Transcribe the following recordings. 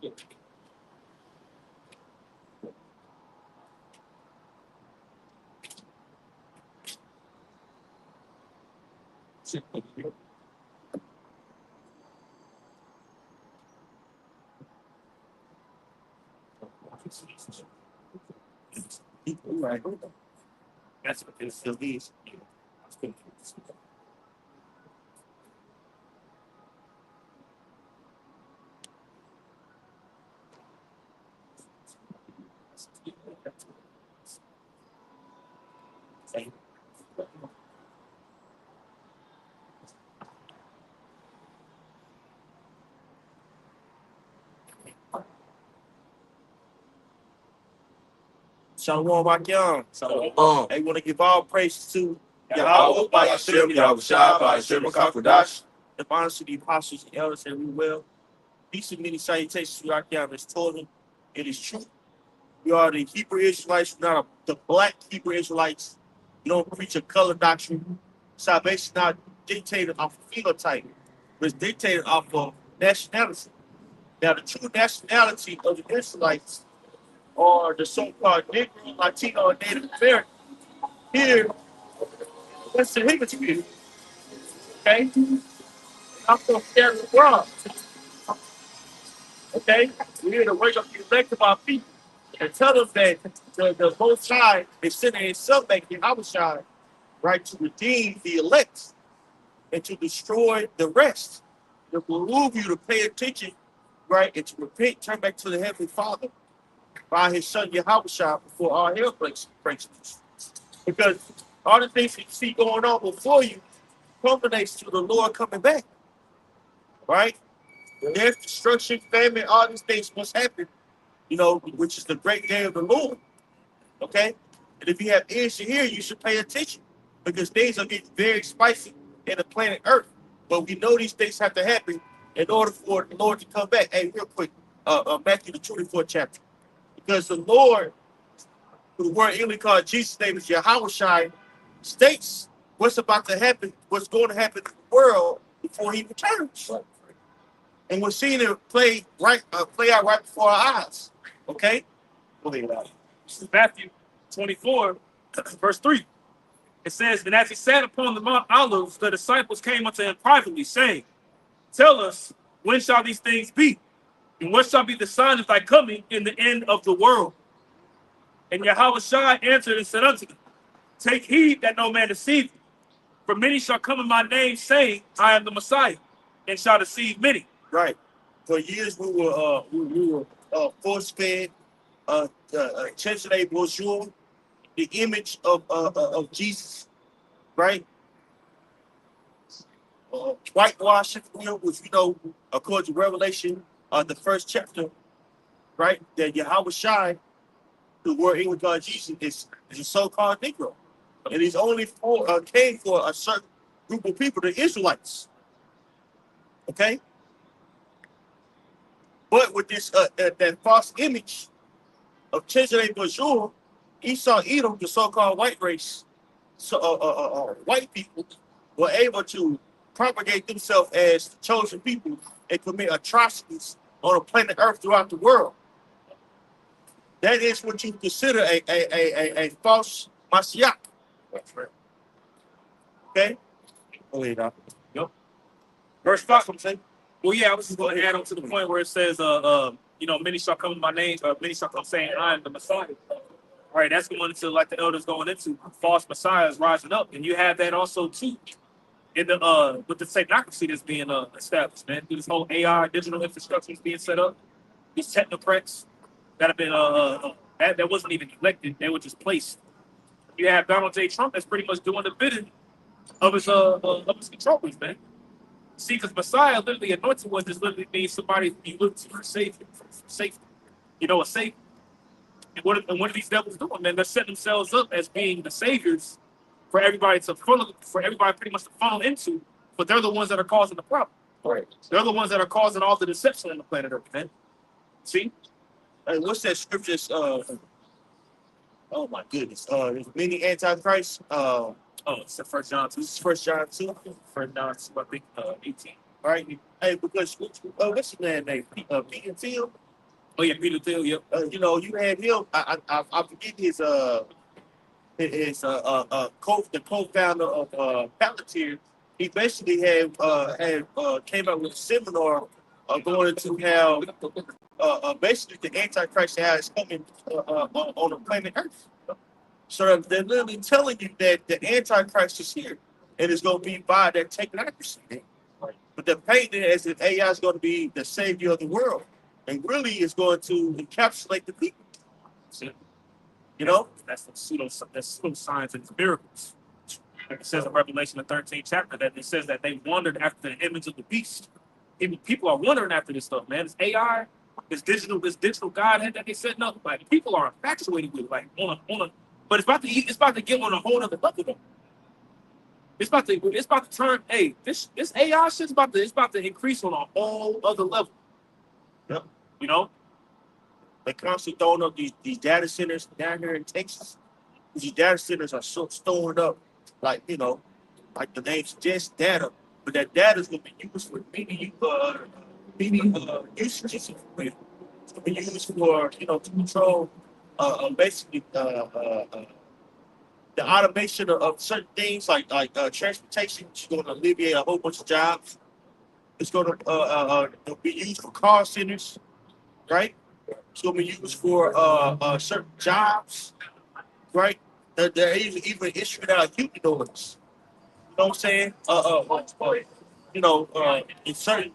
Right. That's what it still is. Shalom, Akim. Shalom. I want to give all praise to Yahweh by Hashem, Yahweh Shai, by Hashem, Kakwadash. The honors to the apostles and elders everywhere. Peace and many salutations to Akim. It's told it is true. We are the Hebrew Israelites, we're not the black Hebrew Israelites. We don't preach a color doctrine. Salvation not dictated off of phenotype, but it's dictated off of nationality. Now, the true nationality of the Israelites are the so-called Negro, Latino, and Native American. Here, that's the hemisphere. Okay? I'm from Carolina, Bronx. Okay? We're here to wake up the elect of our people and tell them that the Most High is sending his son back in our side, right, to redeem the elect and to destroy the rest. To behoove you to pay attention, right, and to repent, turn back to the Heavenly Father by his son Yahweh before all hell breaks loose. Because all the things you see going on before you culminates to the Lord coming back, right? Death, destruction, famine, all these things must happen, which is the great day of the Lord, okay? And if you have ears to hear, you should pay attention because things are getting very spicy in the planet Earth. But we know these things have to happen in order for the Lord to come back. Hey, real quick, Matthew the 24th chapter. Because the Lord, who the word English called Jesus' name is Yahweh, states what's about to happen, what's going to happen in the world before he returns. And we're seeing it play out right before our eyes. Okay? Believe that. This is Matthew 24, verse 3. It says, "And as he sat upon the Mount Olives, the disciples came unto him privately, saying, Tell us, when shall these things be? And what shall be the sign of thy coming in the end of the world? And Yahweh Shai answered and said unto them, Take heed that no man deceive you. For many shall come in my name, saying, I am the Messiah, and shall deceive many." Right. For years we were force fed, Chesed Bonjour, the image of Jesus, right? Whitewashing, which according to Revelation, the first chapter, right? That Yahweh Shai, the word English God Jesus, is a so-called Negro, and he's only came for a certain group of people, the Israelites. Okay, but with this that false image of Chesed Bonjour, Esau, Edom, the so-called white race, white people were able to propagate themselves as the chosen people and commit atrocities on the planet Earth throughout the world. That is what you consider a false Messiah. Okay? Yep. Verse 5. Well, yeah, I was just going to add on to the point where it says, many shall come in my name, many shall come saying, I am the Messiah. All right, that's going into, like the elders going into, false messiahs rising up. And you have that also, too, in the with the technocracy that's being established, man. Through this whole AI digital infrastructure is being set up. These technocrats that have been that wasn't even elected, they were just placed. You have Donald J. Trump that's pretty much doing the bidding of his controllers, man. See, because Messiah, literally anointed one, just literally means somebody you look to for safety, a savior. And what are these devils doing, man? They're setting themselves up as being the saviors for everybody pretty much to funnel into, but they're the ones that are causing the problem. Right. They're the ones that are causing all the deception on the planet Earth, man. See? What's that scripture? Oh my goodness. There's many antichrists. It's the First John 2. This is First John 2. First John 2, I think, 18. Right? Hey, because what's his man name? Pete and Phil? Oh yeah, Peter Thiel. Yep. You know, you had him. I forget his the co-founder of Palantir. He basically came out with a seminar going into how basically the Antichrist how it's coming on the planet Earth. So they're literally telling you that the Antichrist is here and it's going to be by that technocracy. But they're painting it as if AI is going to be the savior of the world, and really is going to encapsulate the people. See, You know, that's pseudo signs and miracles. Like it says in Revelation, the 13th chapter, that it says that they wandered after the image of the beast. Even people are wondering after this stuff, man. It's AI, this digital Godhead that they setting up. Like people are infatuated with, like on a. But it's about to get on a whole other level. Though. It's about to turn. Hey, this AI shit's about to increase on a whole other level. Yep. You know, they constantly throwing up these data centers down here in Texas. These data centers are so stored up, like like the name suggests, data. But that data is going to be used for many usages. It's going to be used for to control basically the automation of certain things like transportation, which is going to alleviate a whole bunch of jobs. It's going to be used for call centers, right? It's going to be used for certain jobs, right? They're even issuing out humanoids. You know what I'm saying? In certain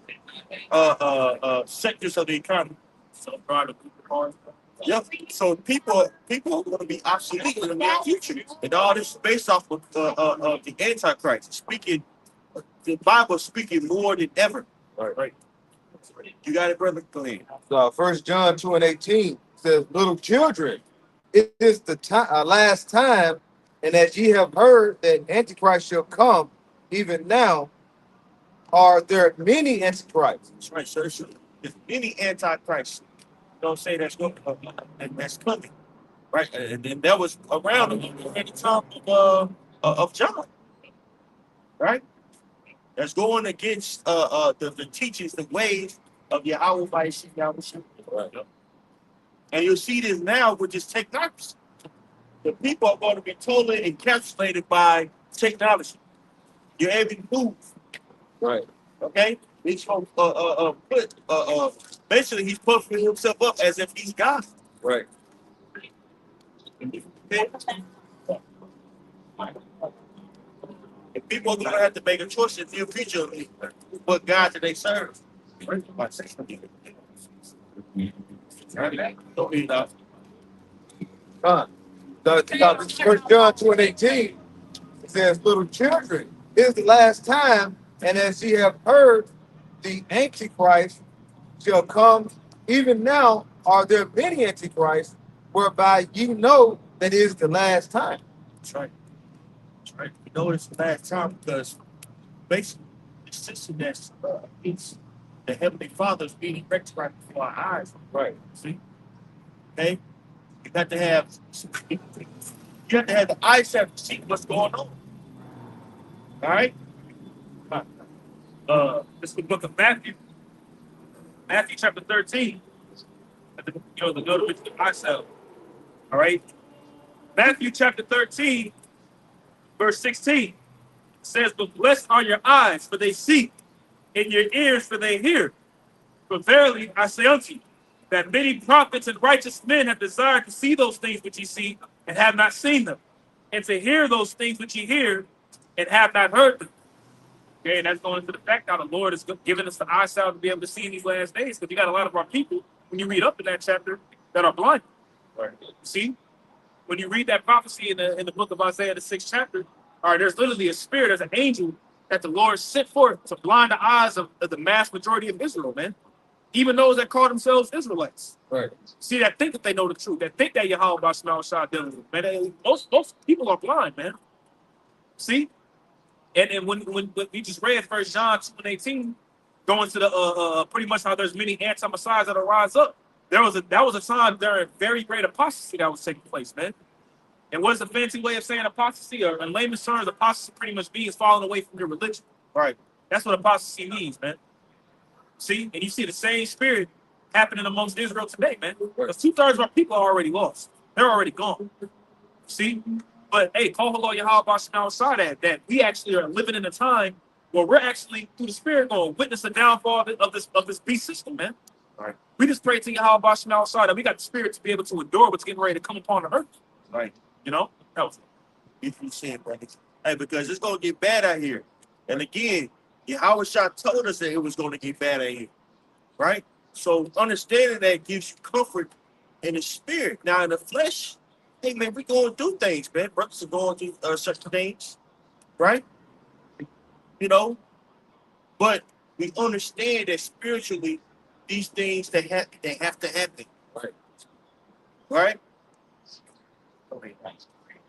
sectors of the economy. so broad cars. Yep. So people are going to be obsolete in the near future, and all this is based off of the Antichrist speaking. The Bible speaking more than ever. Right. You got it, brother. Go ahead. 1 John 2:18 says, "Little children, it is the last time, and as ye have heard that Antichrist shall come, even now are there many Antichrists." That's right. So there's many Antichrists. Don't say that's going that's coming, right? And then that was around at the time of John, right? That's going against the teachings, the ways of Yahweh by Yahweh. Right. And you'll see this now with this technology. The people are going to be totally encapsulated by technology. You're able to move, Right. okay? He's going to basically he's puffing himself up as if he's God. Right. Okay? And people are going to have to make a choice in the future of what God do they serve. Don't be enough. John 1 John 2:18 says, "Little children, it is the last time, and as ye have heard, the Antichrist shall come. Even now are there many Antichrists, whereby ye know that it is the last time." That's right. That's right. We know it's the last time because basically the system that's it's the Heavenly Father is being erected right before our eyes. Right. See? Okay? You have to have the eyesight to see what's going on. All right? This is the book of Matthew. Matthew chapter 13. The notable of myself. All right. Matthew chapter 13, verse 16 says, "But blessed are your eyes, for they see, and your ears, for they hear. For verily I say unto you, that many prophets and righteous men have desired to see those things which ye see, and have not seen them, and to hear those things which ye hear, and have not heard them." Okay, and that's going into the fact how the Lord is giving us the eyesight to be able to see in these last days. Because you got a lot of our people, when you read up in that chapter, that are blind. Right. See, when you read that prophecy in the book of Isaiah, the 6th chapter, all right, there's literally a spirit, there's an angel that the Lord sent forth to blind the eyes of the mass majority of Israel, man. Even those that call themselves Israelites. Right. See, that think that they know the truth, that think that Yahweh Bashmal Shah dealing with, man. Most people are blind, man. See? And when we just read 1 John 2:18, going to the pretty much how there's many anti-messiahs that'll rise up. That was a time during very great apostasy that was taking place, man. And what is the fancy way of saying apostasy? Or in layman's terms, apostasy pretty much means falling away from your religion. Right. That's what apostasy means, man. See, and you see the same spirit happening amongst Israel today, man. Because 2/3 of our people are already lost. They're already gone. See? But hey, call Hello Yahweh outside that we actually are living in a time where we're actually through the spirit going to witness the downfall of this beast system, man. Right. We just pray to Yahweh outside that we got the spirit to be able to endure what's getting ready to come upon the earth. Right. You know? That was If you said, brother. Hey, because it's gonna get bad out here. And again, Yahweh Shah told us that it was gonna get bad out here. Right? So understanding that gives you comfort in the spirit. Now in the flesh, hey man, we going to do things, man. Brothers are going through certain things, right? You know, but we understand that spiritually, these things they have to happen, Right. right?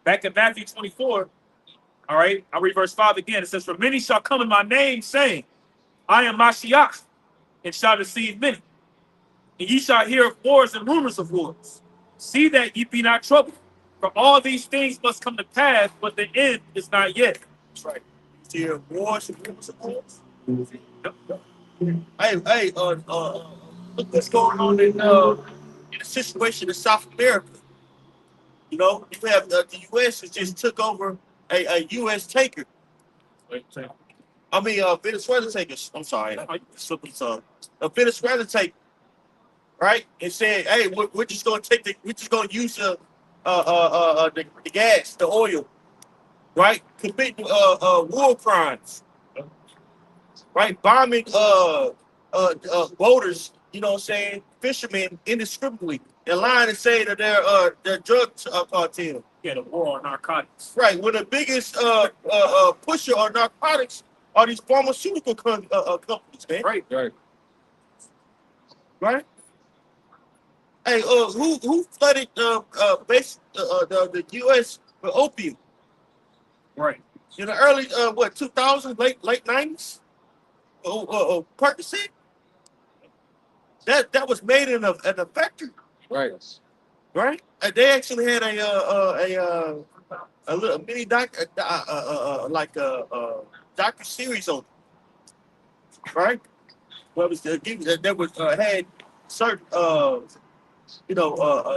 back in Matthew 24. All right, I'll read verse 5 again. It says, "For many shall come in my name, saying, I am Mashiach, and shall deceive many. And ye shall hear of wars and rumors of wars. See that ye be not troubled. For all these things must come to pass, but the end is not yet." That's right. See here, wars and rumors of wars. Hey, look what's going on in the situation in South America. You know, you have the U.S. has just took over a U.S. taker. I mean, Venezuela takers. I'm sorry, I slipping some. A Venezuela taker, right? And said, "Hey, we're just going to we're just going to use the gas, the oil, right? Committing war crimes, right? Bombing boaters, you know what I'm saying? Fishermen indiscriminately, and lying and saying that they're drug cartel." Yeah, the war on narcotics. Right. When the biggest pusher on narcotics are these pharmaceutical companies, man. Right. Right. Right. Hey, who flooded the U.S. with opium Right. in the early 2000s, late 90s? Percocet. That was made in a factory, Right. right? And they actually had a little mini like a docu series on it, right? What was that was had certain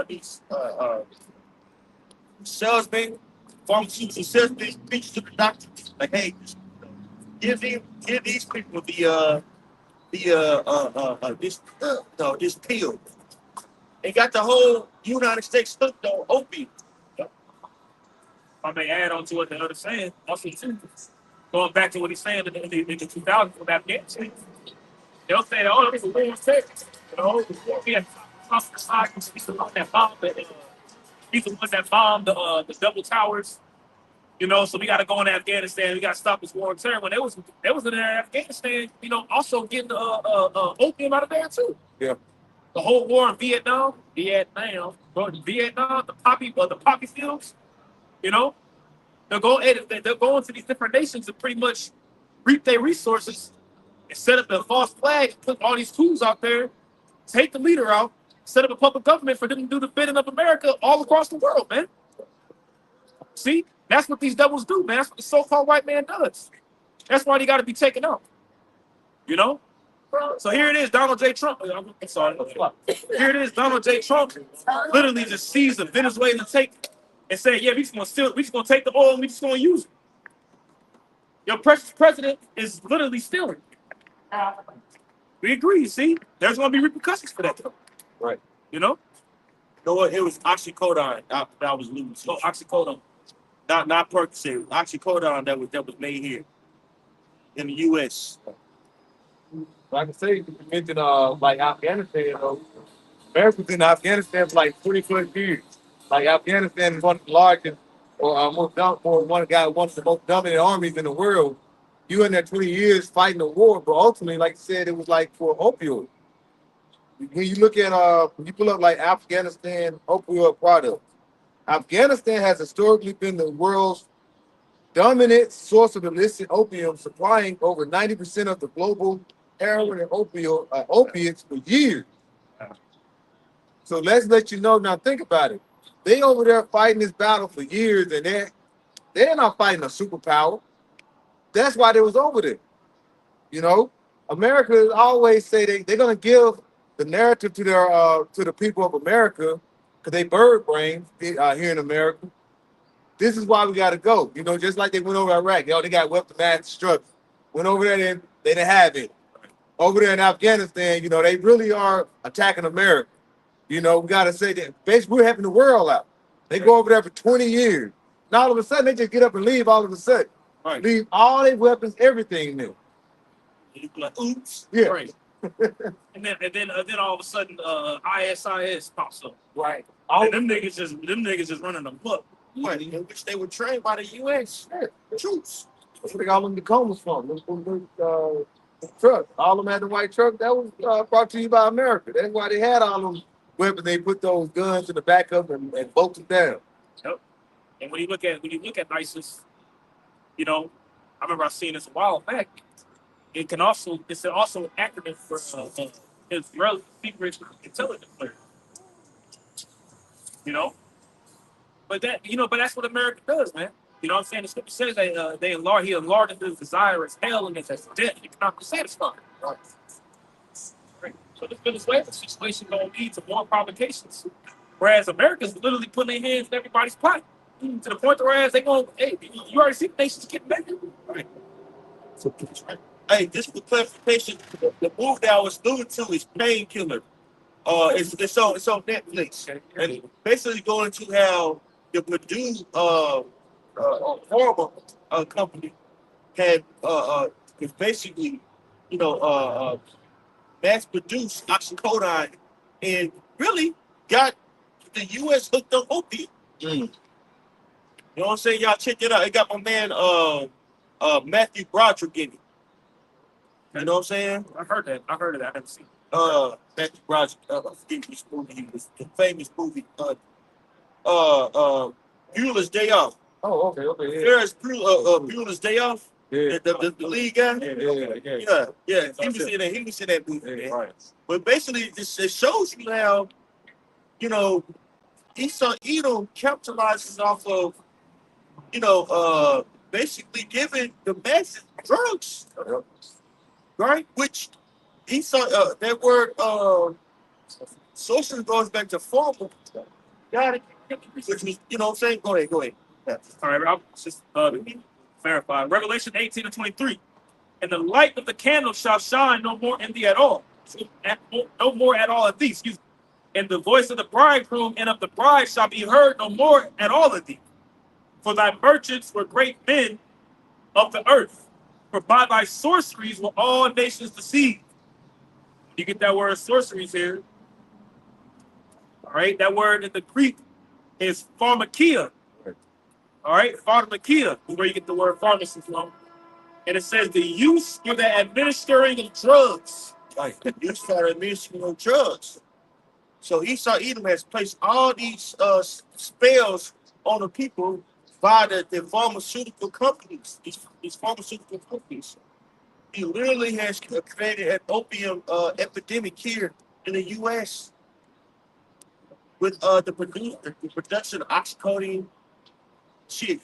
these salesmen, pharmaceutical salesmen speech to the doctor like, hey, give these people this pill. They got the whole United States hooked on opium. I may add on to what the other saying, also too, going back to what he's saying in the 2000s with Afghanistan. They'll say, oh, it was a war text. You know, we had he's the one that bombed he's the one that bombed the double towers. You know, so we got to go into Afghanistan. We got to stop this war on terror. When they was in Afghanistan, you know, also getting opium out of there too. Yeah. The whole war in Vietnam, the poppy fields. You know, they'll go into these different nations and pretty much reap their resources and set up a false flag, put all these tools out there, take the leader out, set up a public government for them to do the bidding of America all across the world, man. See, that's what these devils do, man. That's what the so-called white man does. That's why they got to be taken out. You know? So here it is, Donald J. Trump. I'm sorry. Here it is, Donald J. Trump literally just sees the Venezuelan take and say, yeah, we just gonna take the oil and we just gonna use it. Your precious president is literally stealing. We agree, see? There's gonna be repercussions for that though. Right. You know? You know what? It was oxycodone that was losing. So oxycodone. Not Percocet. Oxycodone that was made here in the U.S. Like I say, you mentioned like Afghanistan, America's in Afghanistan for like 20+ years. Like Afghanistan is one of the largest, or one of the most dominant armies in the world. You in there 20 years fighting a war, but ultimately, like you said, it was like for opioid. When you look at when you pull up like Afghanistan opioid products, Afghanistan has historically been the world's dominant source of illicit opium, supplying over 90% of the global heroin and opiates for years. So let's let you know now. Think about it. They over there fighting this battle for years, and they're not fighting a superpower. That's why they was over there. You know, America always say they're gonna give the narrative to their to the people of America, because they bird brains here in America. This is why we got to go. You know, just like they went over Iraq. They got weapons of mass destruction. Went over there, they didn't have it. Over there in Afghanistan, you know, they really are attacking America. You know, we got to say that basically we're helping the world out. They go over there for 20 years. Now all of a sudden they just get up and leave all of a sudden. Right. Leave all their weapons, everything there. You be like, oops. Yeah. Right. and then all of a sudden, ISIS pops up. Right. And them niggas just running amok. Right. In which they were trained by the U.S. troops. That's what they got them Tacomas from. Those trucks. All of them had the white truck. That was brought to you by America. That's why they had all them weapons. They put those guns in the back of them and bolted down. Yep. And when you look at ISIS, you know, I remember I seen this a while back. It's also an acronym for Israeli secret intelligence player. You know, but that's what America does, man. You know what I'm saying? The scripture says that he enlarged his desire as hell and as death. He cannot be satisfied. Right. So this Venezuela situation gonna lead to more provocations. Whereas America's literally putting their hands in everybody's pocket. To the point whereas they going, hey, you already see the nations getting back. Right. So, hey, just for clarification, the movie that I was alluding to is Painkiller. It's on Netflix. Okay. And basically going to how the Purdue pharma company had is basically, mass produced oxycodone and really got the U.S. hooked up opium. You know what I'm saying? Y'all check it out. It got my man Matthew Broderick in it. You know what I'm saying? I heard that. I haven't seen it. Matthew Broderick. I forget which movie he was. The famous movie. Bueller's Day Off. Oh, okay. Yeah. Ferris Bueller's Day Off. Yeah. The lead guy. Yeah. He was in that movie. Right. But basically, it shows you how, Esau Edom capitalizes off of, basically giving the masses drugs, right? Which Esau, that word, social goes back to formal. Got it. Which was, you know what I'm saying? Go ahead. Yeah. All right, I'll just verify. Revelation 18:23. And the light of the candle shall shine no more in thee at all. No more at all at thee, excuse me. And the voice of the bridegroom and of the bride shall be heard no more at all of thee. For thy merchants were great men of the earth. For by thy sorceries were all nations deceived. You get that word sorceries here. All right, that word in the Greek is pharmakia. All right, pharmakia is where you get the word pharmacy from. And it says the use or the administering of drugs. Like, you started administering drugs. So Esau Edom has placed all these spells on the people by the pharmaceutical companies. These pharmaceutical companies. He literally has created an opium epidemic here in the U.S. with the production of oxycodone. Shit,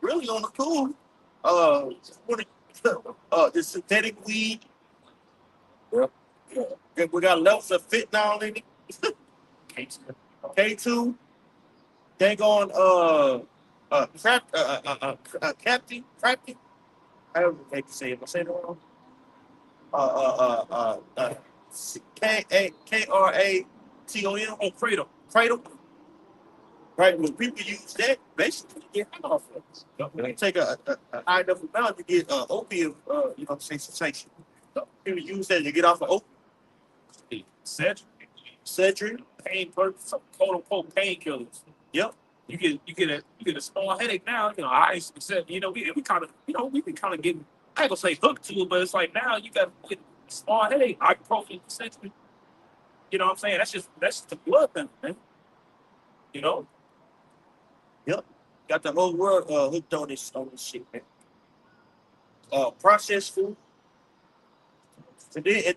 really on the cool. The synthetic weed. Yep. We got levels of fentanyl in it. K2. Dang on Captain. I don't know if say it. Am I saying it wrong? KRATOM. Oh, Fredo. Cradle. Right, when people use that, basically you get high off of it. When you take a high enough amount, you get opium, sensation. People use that to get off of opium. Cedric, Pain, quote unquote painkillers. Yep. You get a small headache now. I used to say, we kind of, we've been kind of getting, I ain't gonna say hooked to it, but it's like now you got to get a small headache, ibuprofen, essentially. You know what I'm saying? That's just the blood thing, man. Yep. Got the whole world hooked on this shit, man. Processed food. And then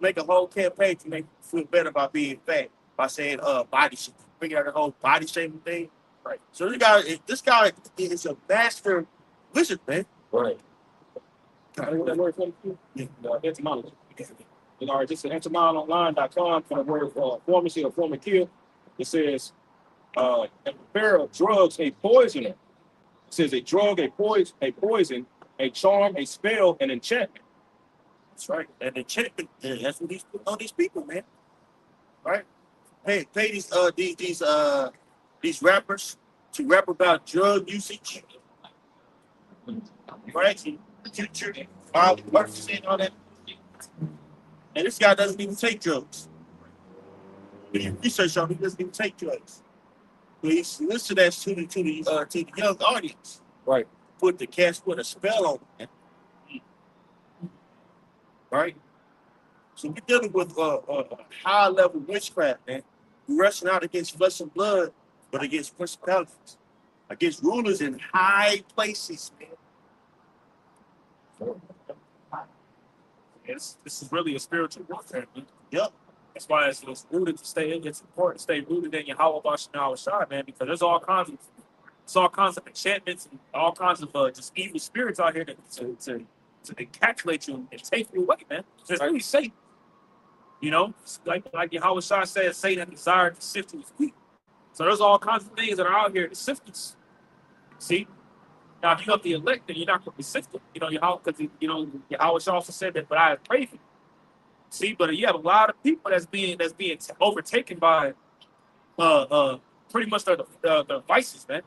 make a whole campaign to make you feel better about being fat by saying body shape. Bring out the whole body shaming thing. Right. So this guy is a master wizard, man. Right. That word for you? Yeah. Etymology. All right, this is entomologyonline.com for the word pharmacy or former kill. It says, a pair of drugs, a poisoner. It says a drug, a poison, a charm, a spell, an enchantment. That's right. And enchantment, that's what these all these people, man. Right? Pay these rappers to rap about drug usage, right? Future, Marcus and all that. And this guy doesn't even take drugs. When you research on him, he doesn't even take drugs. But he's listed as to the young audience. Right. Put a spell on him. Right? So we're dealing with high level witchcraft, man. We're wrestling out against flesh and blood, but against principalities, against rulers in high places, man. This is really a spiritual warfare, man. Yep. That's why it's rooted to stay. It's important to stay rooted in Yahweh Bashar Shai, man, because there's all kinds of enchantments and all kinds of just evil spirits out here to encapsulate you and take you away, man. It's really Satan. You know, like Yahweh Shai says, Satan desired to sift his wheat. So there's all kinds of things that are out here to sift us. See? Now, if you got the elect, then you're not going to be sifted. You know, because Yahweh Shai also said that, but I have prayed for you. See, but you have a lot of people that's being overtaken by pretty much the vices, man.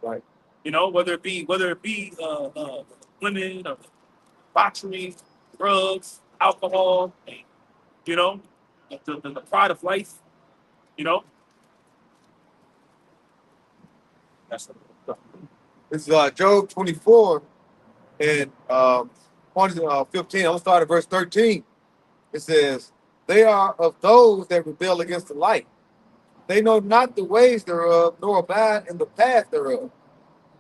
Right. You know, whether it be women, debauchery, drugs, alcohol, you know, the pride of life, you know. That's This is Job 24 and 15. I'm gonna start at verse 13. It says, "They are of those that rebel against the light. They know not the ways thereof, nor abide in the path thereof.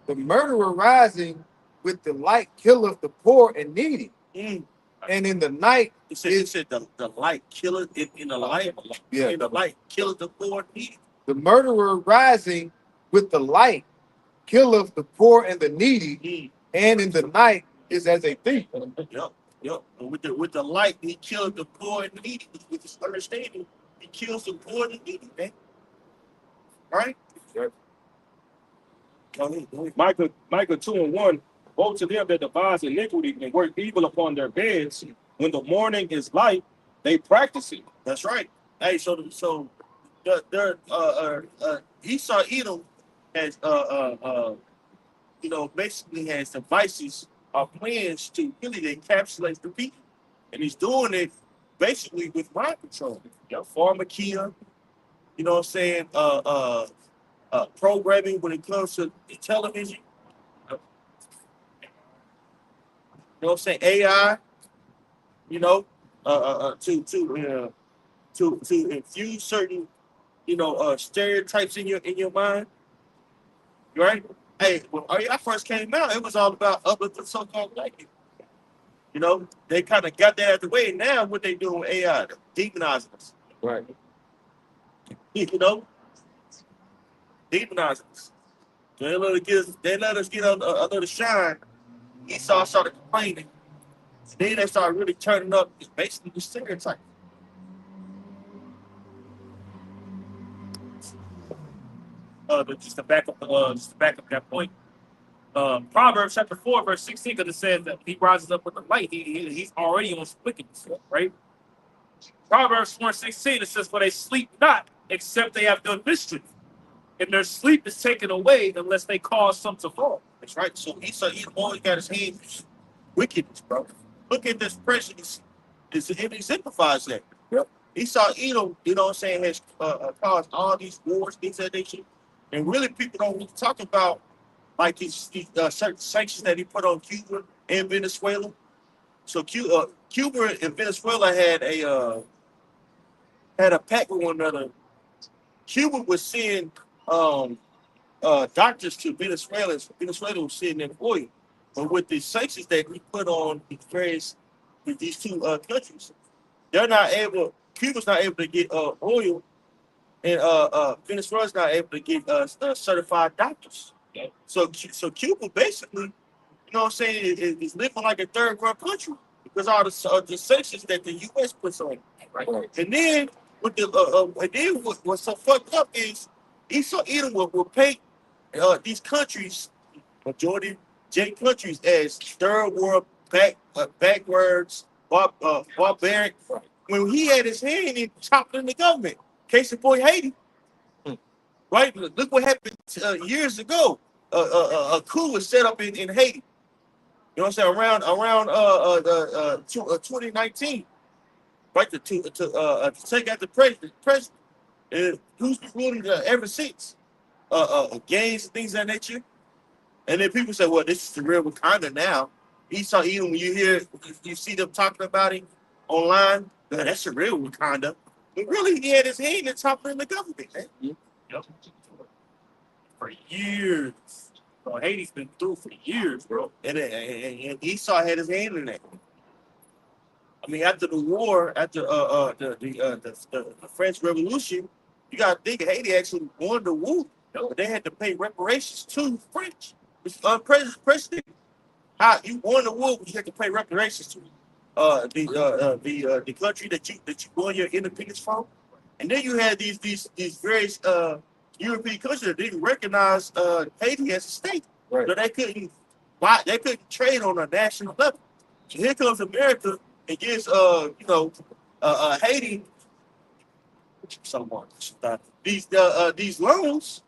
The murderer rising with the light killeth the poor and needy. And in the night, It said the light killeth it in the light. Yeah. In the light killeth the poor and needy. The murderer rising with the light killeth the poor and the needy, and in the night is as a thief." Yep. And with the light, he killed the poor and needy. With his understanding, he kills the poor and needy, man. Right? Yep. Go ahead. Micah 2:1. Woe to them that devise iniquity and work evil upon their beds. When the morning is light, they practice it. That's right. Hey, so Esau Edom has basically has devices or plans to really encapsulate the people, and he's doing it basically with mind control. Pharmakia, you know what I'm saying? Programming when it comes to the television. You know what I'm saying? AI. You know, to infuse certain, stereotypes in your mind, right? Hey, when AI first came out, it was all about uplifting so-called black people. You know, they kind of got that out the way. Now, what they do with AI, they're demonizing us. Right. You know, demonizing us. So they let us get under the shine. Esau started complaining. Then they started really turning up. It's basically the stereotype. But just to back up that point, Proverbs chapter 4, verse 16, because it says that he rises up with the light. He's already on wickedness, right? Proverbs 4:16, it says, "For they sleep not, except they have done mischief, and their sleep is taken away unless they cause some to fall." That's right. So Esau always got his hands wickedness, bro. Look at this prejudice. It exemplifies that. Yep. Esau Edom, you know what I'm saying, has caused all these wars, things that they should. And really, people don't really talk about like these certain sanctions that he put on Cuba and Venezuela. So Cuba and Venezuela had a pact with one another. Cuba was sending doctors to Venezuela. Venezuela was sending them oil. But with the sanctions that we put on these two countries, Cuba's not able to get oil, and Venezuela's not able to get certified doctors. So Cuba basically, you know what I'm saying, is living like a third world country. because all the sanctions that the U.S. puts on. Right. And then what's so fucked up is Esau Edom will paint these countries, majority J countries, as third world backwards, barbaric. Right. When he had his hand in toppling the government, case in point Haiti. Right, look what happened years ago. A coup was set up in Haiti. You know what I'm saying? Around 2019, right? To take out the president. And who's been ruling ever since? Gangs and things of that nature. And then people say, well, this is the real Wakanda now. Esau Edom, when you see them talking about him online, that's the real Wakanda. But really, he had his hand in toppling the government, man. Yep. For years. Bro, Haiti's been through for years, bro. And Esau had his hand in that. I mean, after the war, after the French Revolution, you got to think Haiti actually won the war. But they had to pay reparations to French. It's unprecedented. How you won the war, but you had to pay reparations to the country that you won your independence from. And then you had these various European countries that didn't recognize Haiti as a state, right. So they couldn't trade on a national level. So here comes America and gives Haiti these loans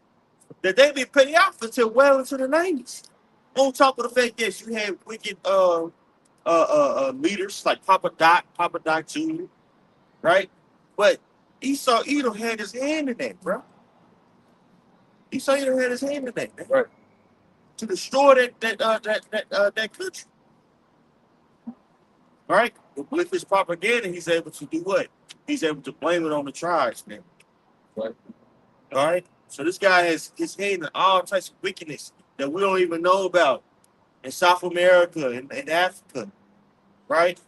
that they didn't pay out until well into the 90s. On top of the fact that you had wicked leaders like Papa Doc Jr., right? But Esau Edom had his hand in that, bro. Esau Edom had his hand in that, man. Right. To destroy that country. Right? With his propaganda, he's able to do what? He's able to blame it on the tribes, man. Right. All right. So this guy has his hand in all types of wickedness that we don't even know about in South America and Africa. Right?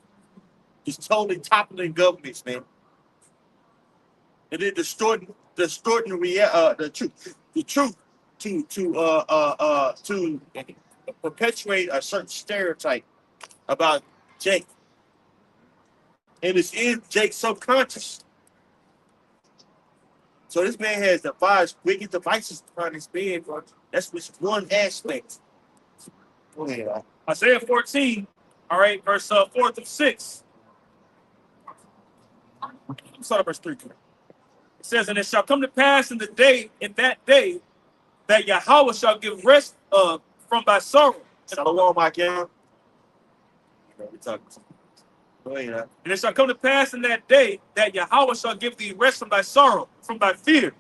He's totally toppling governments, man. And then distorting the truth to perpetuate a certain stereotype about Jake. And it's in Jake's subconscious. So this man has devised wicked devices behind his bed, bro. That's just one aspect. Go ahead. Isaiah 14, all right, verse 4 through 6. Start verse 3. It says, and it shall come to pass in that day, that Yahweh shall give rest from thy sorrow. Shalom, my God. Go ahead. And it shall come to pass in that day that Yahweh shall give thee rest from thy sorrow, from thy fear,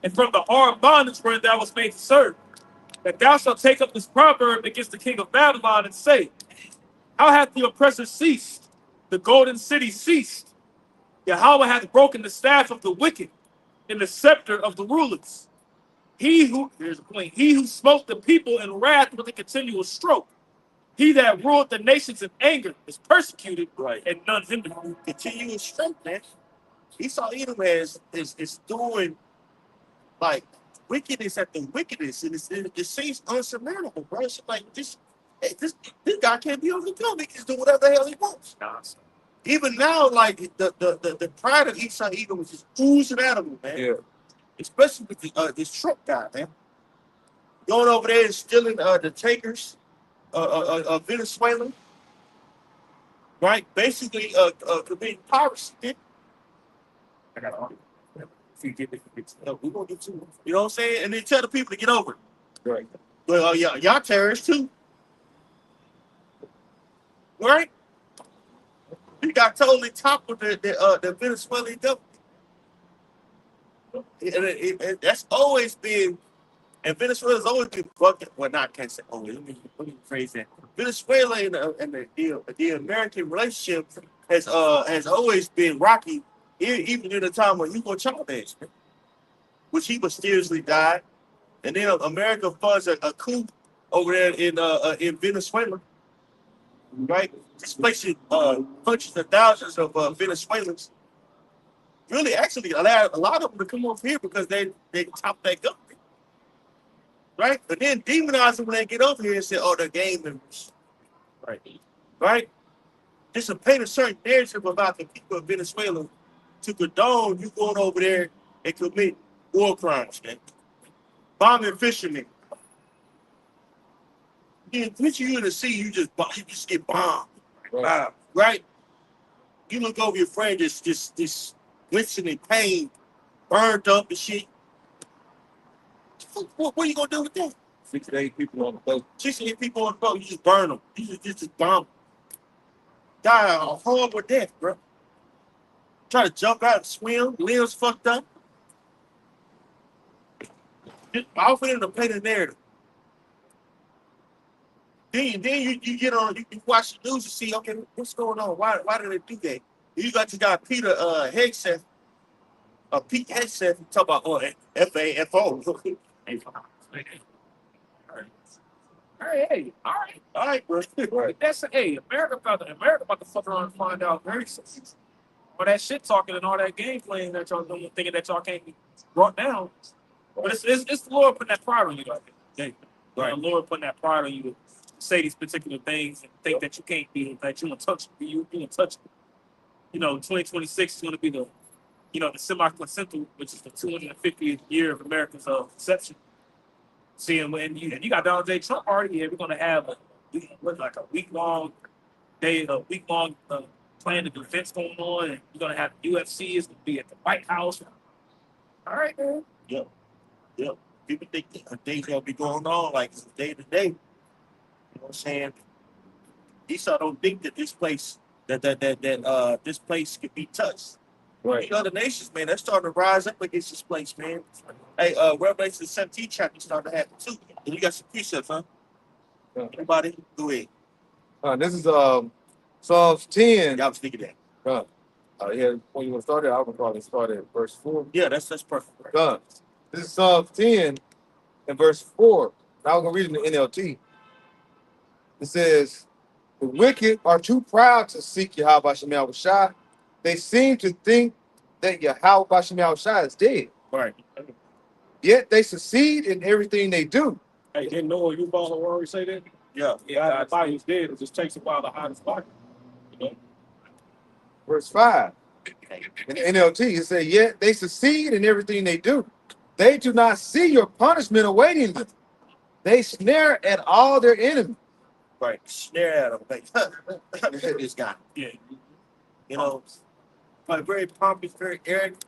and from the hard bondage wherein thou wast made to serve. That thou shalt take up this proverb against the king of Babylon and say, how hath the oppressor ceased? The golden city ceased. Yahweh hath broken the staff of the wicked and the scepter of the rulers. Here's the point, he who smote the people in wrath with a continual stroke. He that ruled the nations in anger is persecuted, right, and none hindered. Continuous stroke, man. Esau Edom is doing like wickedness after wickedness, and it seems unsurmountable, bro. It's like this guy can't be overcome. He can do whatever the hell he wants. Even now, like the pride of Esau Edom is just oozing out of him, man. Yeah. Especially with this Trump guy, man. Going over there and stealing the takers of Venezuela, right? Basically, committing piracy. I got we're gonna get to, you know what I'm saying? And then tell the people to get over it. Right. Well, y'all terrorists too. Right? You got totally toppled the Venezuelan government. And that's always been, and Venezuela's always been fucking. Well, can't say always. Let me rephrase that. Venezuela and the American relationship has always been rocky, even in the time when Hugo Chavez, which he mysteriously died, and then America funds a coup over there in Venezuela, right? Displacing hundreds of thousands of Venezuelans. Really, actually, allowed a lot of them to come over here because they top that government, right? But then demonize them when they get over here and say, "Oh, they're gang members," right? just to paint a certain narrative about the people of Venezuela to condone you going over there and commit war crimes, man. Bombing fishermen. You picture you in the sea, you just get bombed. Right? You look over your friend just glistening in pain, burned up and shit. What are you gonna do with that? 6 to 8 people on the boat. 68 people on the boat, you just burn them. You just bomb them. Die a horrible death, bro. Try to jump out and swim, limbs fucked up. All for them to play the narrative. Then you get on, you watch the news and see, okay, what's going on? Why did they do that? You got your guy Peter Hegseth, Pete Hegseth, talk about FAFO. Hey, all right, bro. That's America about to fuck around and find out very soon. All that shit talking and all that game playing that y'all doing, thinking that y'all can't be brought down. But it's the Lord putting that pride on you, I think. Right. The Lord putting that pride on you to say these particular things and think that you can't be, that you untouchable. You untouchable. 2026 is going to be the semi-placental, which is the 250th year of America's conception. Seeing when you got Donald J. Trump already here, we're going to have a week-long planned events going on, and you're going to have UFC. It's going to be at the White House. All right, man. Yep. People think things gonna be going on like day to day. You know what I'm saying? Esau don't think that this place this place could be touched. Right. The other nations, man, they're starting to rise up against this place, man. Hey, Revelation 17 chapter starting to happen too. And you got some precepts, huh? Yeah. Everybody, go ahead. This is Psalms 10. Yeah, I was thinking that. Yeah, when you want to start it, I would probably start at verse 4. Yeah, that's perfect. Right? This is Psalms 10 and verse 4. Now I'm going to read it in the NLT. It says, the wicked are too proud to seek Yahweh Shem Shai. They seem to think that Yahweh Shem Shai is dead. Right. Yet they succeed in everything they do. Hey, didn't Noah Yuval already say that? Yeah. Yeah, the body's dead. It just takes a while to hide his body. Verse 5. In the NLT, it says, yet they succeed in everything they do. They do not see your punishment awaiting them. They snare at all their enemies. Right. Snare at them. Look at this guy. Yeah. Like very pompous, very arrogant.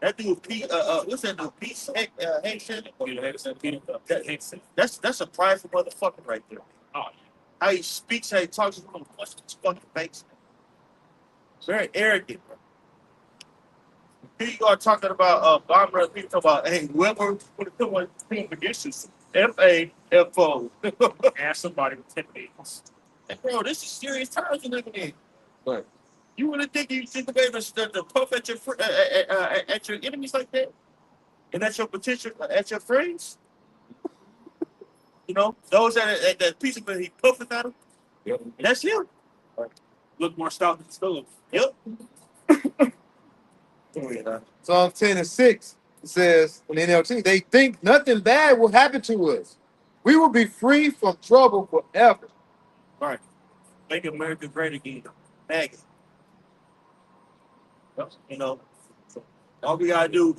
That dude Pete, what's that dude? Pete Hegseth. That's a prideful motherfucker right there. Oh, how he speaks, how he talks, he's gonna bust his fucking face. Very arrogant, bro. Here you are talking about bomber. People talking about, hey, whoever would have come against us, FAFO. Ask somebody with 10 names. Bro, this is serious times you're living in. Right. You really think you should be able to puff at your enemies like that, and at your potential, at your friends? Those that piece of it, he puffing at them. Yep. That's him. Right. Look more stout than Philip. Yep. Psalm 10 and 6, it says in the NLT, they think nothing bad will happen to us. We will be free from trouble forever. Right. Make America great again. Maggie. All we gotta do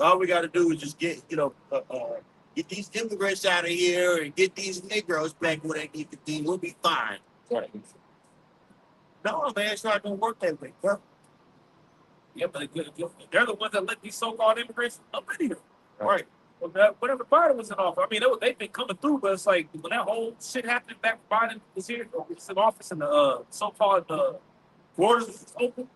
is just get get these immigrants out of here and get these Negroes back where they need to be. We'll be fine. Right. No, man, it's not gonna work that way, bro. Yeah, but they're the ones that let these so-called immigrants up in here. Right. Whenever Biden was in office, I mean, they've been coming through, but it's like when that whole shit happened back when Biden was here, was in office, and the so-called borders was open.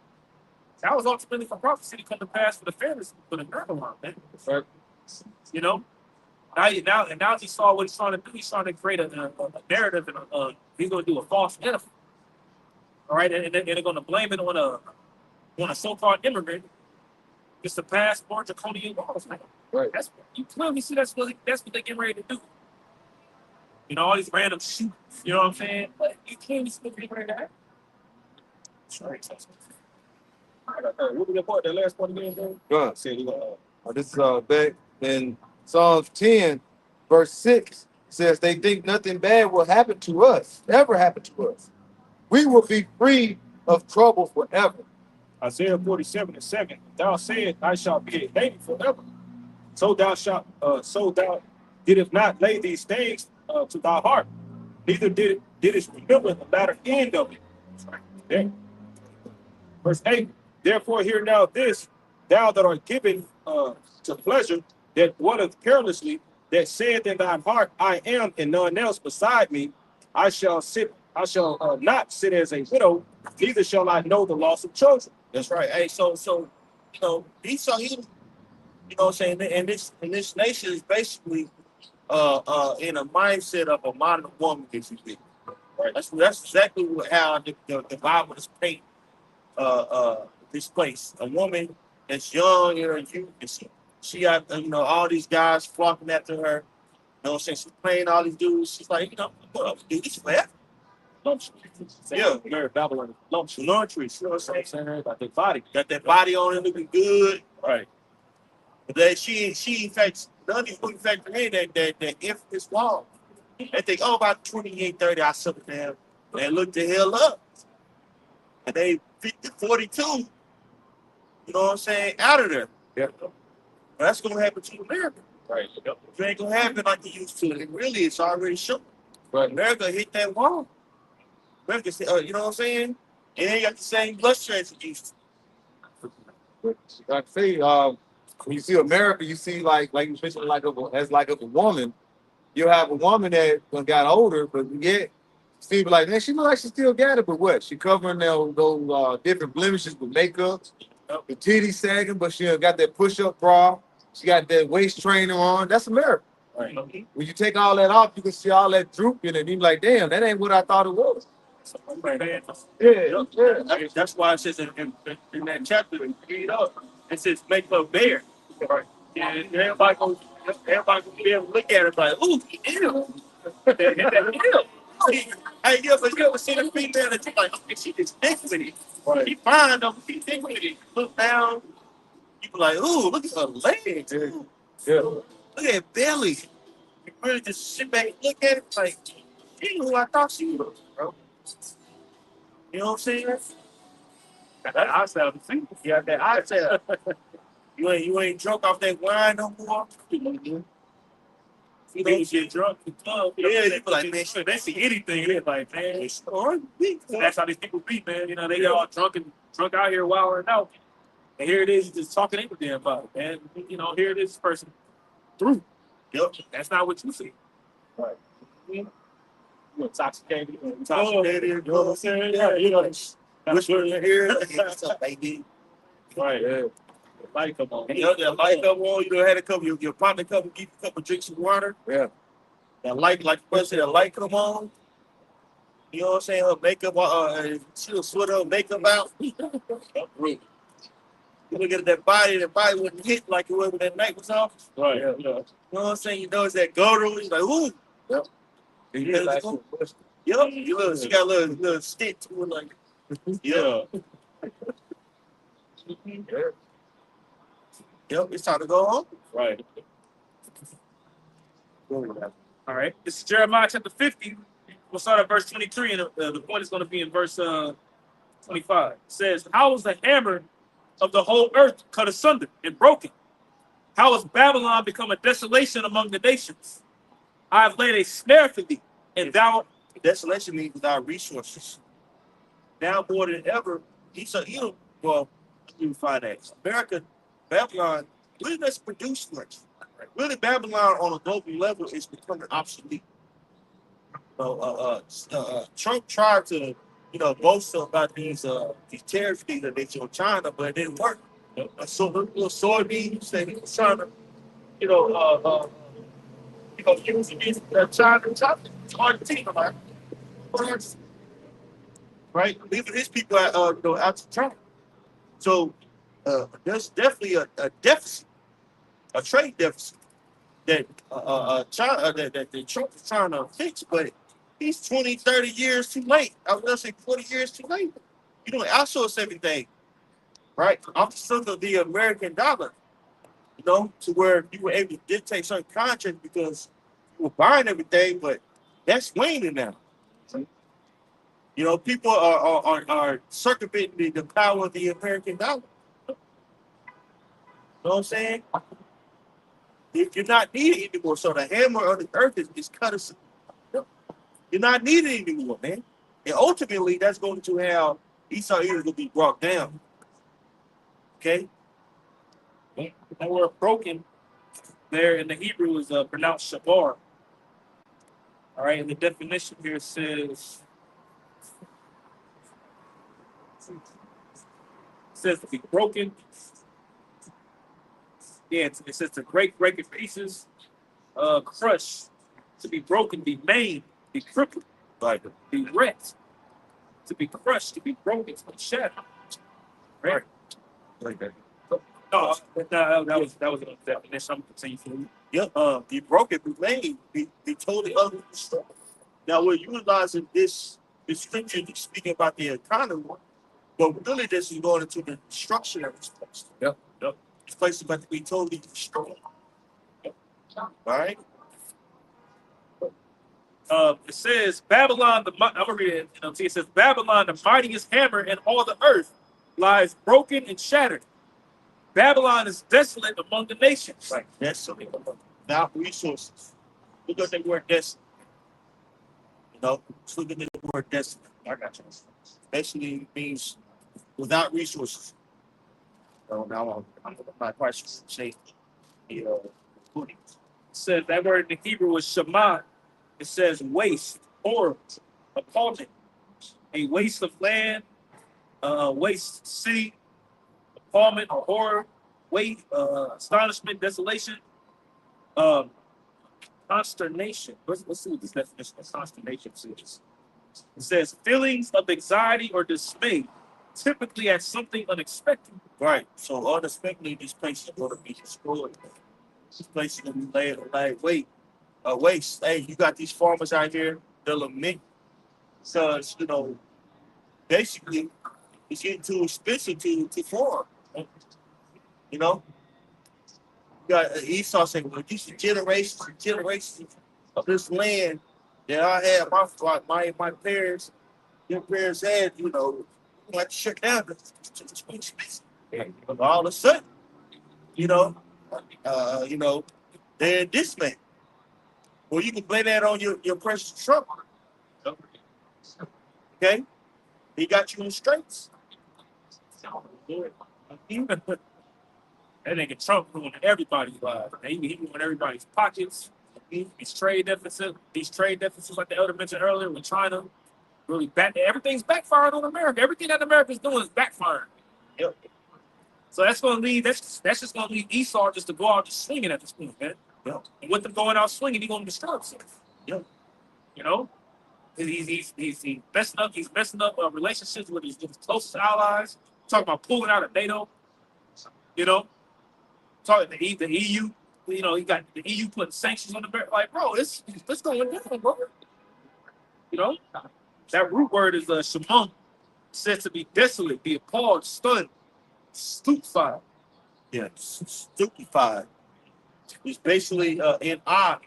That was ultimately for prophecy to come to pass for the fairness for the Nerve, man. Right. Now he saw what he's trying to do. He's trying to create a narrative, and he's going to do a false narrative. All right, and they're going to blame it on a so-called immigrant just to pass more draconian laws, man. Right. You clearly see that's what they're getting ready to do. All these random shoots. You know what I'm saying? But you clearly see what's getting ready to happen. Sorry. What was your part? That last part again, bro? This is back in Psalms 10, verse 6. It says they think nothing bad will happen to us, ever happen to us. We will be free of trouble forever. Isaiah 47:7. Thou said, I shall be a hating forever. So thou didst not lay these things to thy heart, neither didst remember the latter end of it. There. Verse 8. Therefore hear now this, thou that art given to pleasure, that dwelleth carelessly, that saith in thine heart, I am, and none else beside me. I shall not sit as a widow, neither shall I know the loss of children. That's right. Hey, so Esau, he, what I'm saying, and this nation is basically in a mindset of a modern woman, if you will. Right. That's exactly how the Bible is painting this place. A woman that's young in her youth. She got all these guys flocking after her. You know what I'm saying? She's playing all these dudes. She's like, I'm gonna do this forever. Yeah, Mary Babylon. luxuries. You know what I'm saying? Got that body. Got that body on it, looking good. Right. But that she in fact, none of these women factor in that if this wall. They think, about 28, 30, I settle down. And look the hell up. And they 50, 42, you know what I'm saying, out of there. Yeah. That's gonna happen to America. Right. Yep. It ain't gonna happen like it used to. And really, it's already shown. Right. America hit that wall. America, you know what I'm saying? It ain't got the same blood strength it used to. But like I say, when you see America, you see like you mentioned like a woman. You have a woman that got older, but yet still be like, man, she look like she still got it, but what? She covering those different blemishes with makeup, the titties sagging, but she got that push-up bra. She got that waist trainer on. That's America. Right. When you take all that off, you can see all that droop in it. And you're like, damn, that ain't what I thought it was. Yeah. That's why it says in that chapter, read up, it says make her bare. Right. And everybody gonna be able to look at it like, ooh, ew. Hey, you ever see the female that you like, okay, she just thick with it. Right. She fine though, she thick with it. Look down, you be like, ooh, look at her legs. Yeah. Look at belly. You really just sit back and look at it like, she ain't who I thought she was, bro. You know what I'm saying? Got that outside of the thing. You got that eye tell. You ain't drunk off that wine no more. You know, get drunk in the club. Yeah, you be like, man, they see anything. They're like, man, it's hard. that's how these people be, man. You know, they all drunk out here wilding out. And here it is, just talking ain't damn about it, man. You know, here it is, person through. Yep. That's not what you see. Right. You intoxicated. You know what I'm saying? Yeah, you know. Whisper in your ear. What's up, baby? Right. Yeah. Light come on. And that light come on, you had a couple, your partner come and give you a couple drinks of water. Yeah. That light, like the person, that light come on. You know what I'm saying? Her makeup, she'll sweat her makeup out. You look at that body wouldn't hit like it was when that night was off. Right. Yeah. You know what I'm saying? You know it's that girdle. He's like, ooh. Yep. Yeah, like, yep. She got a little stick to it, like, yeah. Yep, it's time to go home. Right. All right. This is Jeremiah chapter 50. We'll start at verse 23, and the point is going to be in verse 25. It says, how was the hammer of the whole earth cut asunder and broken? How has Babylon become a desolation among the nations? I have laid a snare for thee, and thou... Desolation means without resources. Now more than ever, you find that America, Babylon, really doesn't produce much. Really, Babylon on a global level is becoming obsolete. Trump tried to, boast about these territories that they show China, but it didn't work. So the little soybeans that he was trying to, use against China, it's Argentina, man. Right? Leaving his people out to China. So there's definitely a deficit, a trade deficit that China that Trump is trying to fix, but he's 20, 30 years too late. I was gonna say 40 years too late. You don't outsource everything, right? Off of the American dollar, to where you were able to dictate certain contracts because you were buying everything, but that's waning now. You know, people are circumventing the power of the American dollar. You know what I'm saying? You're not needed anymore. So the hammer of the earth is cut us. You're not needed anymore, man. And ultimately, that's going to how Esau is going to be brought down. Okay? That word broken there in the Hebrew is pronounced shabar. All right, and the definition here says to be broken. Yeah, it says to break in pieces, crush, to be broken, be maimed, be crippled, Right. be wrecked, to be crushed, to be broken, to be shattered. Right? Like that. No, that was a definition. I'm saying for you. Yeah, be broken, be made, be totally unrestored. Now we're utilizing this scripture to speak about the economy, but really this is going into the destruction of this place. Yep. This place is about to be totally destroyed. All right? It says Babylon. I'm gonna read it. It says Babylon, the mightiest hammer in all the earth, lies broken and shattered. Babylon is desolate among the nations. Right. Desolate. Without resources. Look at the word desolate. You know, just look at the word desolate. I got you. Basically means without resources. So now I'm not quite sure to say It says that word in the Hebrew is shema. It says waste, horror, appalling, a waste of land, waste city, appallment, horror, weight, astonishment, desolation, consternation. Let's see what this definition of consternation says. It says feelings of anxiety or dismay, typically at something unexpected. right. So unexpectedly this place is going to be destroyed. This place is going to be laid waste. Hey, you got these farmers out here, they're lamenting. Because, basically it's getting too expensive to farm. You know? You got Esau saying, well, these are generations and generations of this land that I had my parents, your parents had, like to shut down. But all of a sudden, you know, they're in dismay. Well, you can blame that on your President Trump. Okay? He got you in the straits. Even that nigga Trump ruined everybody's lives. He ruined everybody's pockets. These trade deficits, like the elder mentioned earlier, with China, really everything's backfiring on America. Everything that America's doing is backfiring. Yep. So that's gonna lead. That's just gonna lead Esau just to go out just swinging at this point, man. Yep. And with them going out swinging, he's gonna destroy himself. Yep. You know, he's messing up relationships with his closest allies. Talking about pulling out of NATO. You know, talking the EU. You know, he got the EU putting sanctions on America. Like, bro, it's going down, bro. You know, that root word is shamon, said to be desolate, be appalled, stunned, stupefied. Yeah, stupefied. It's basically in awe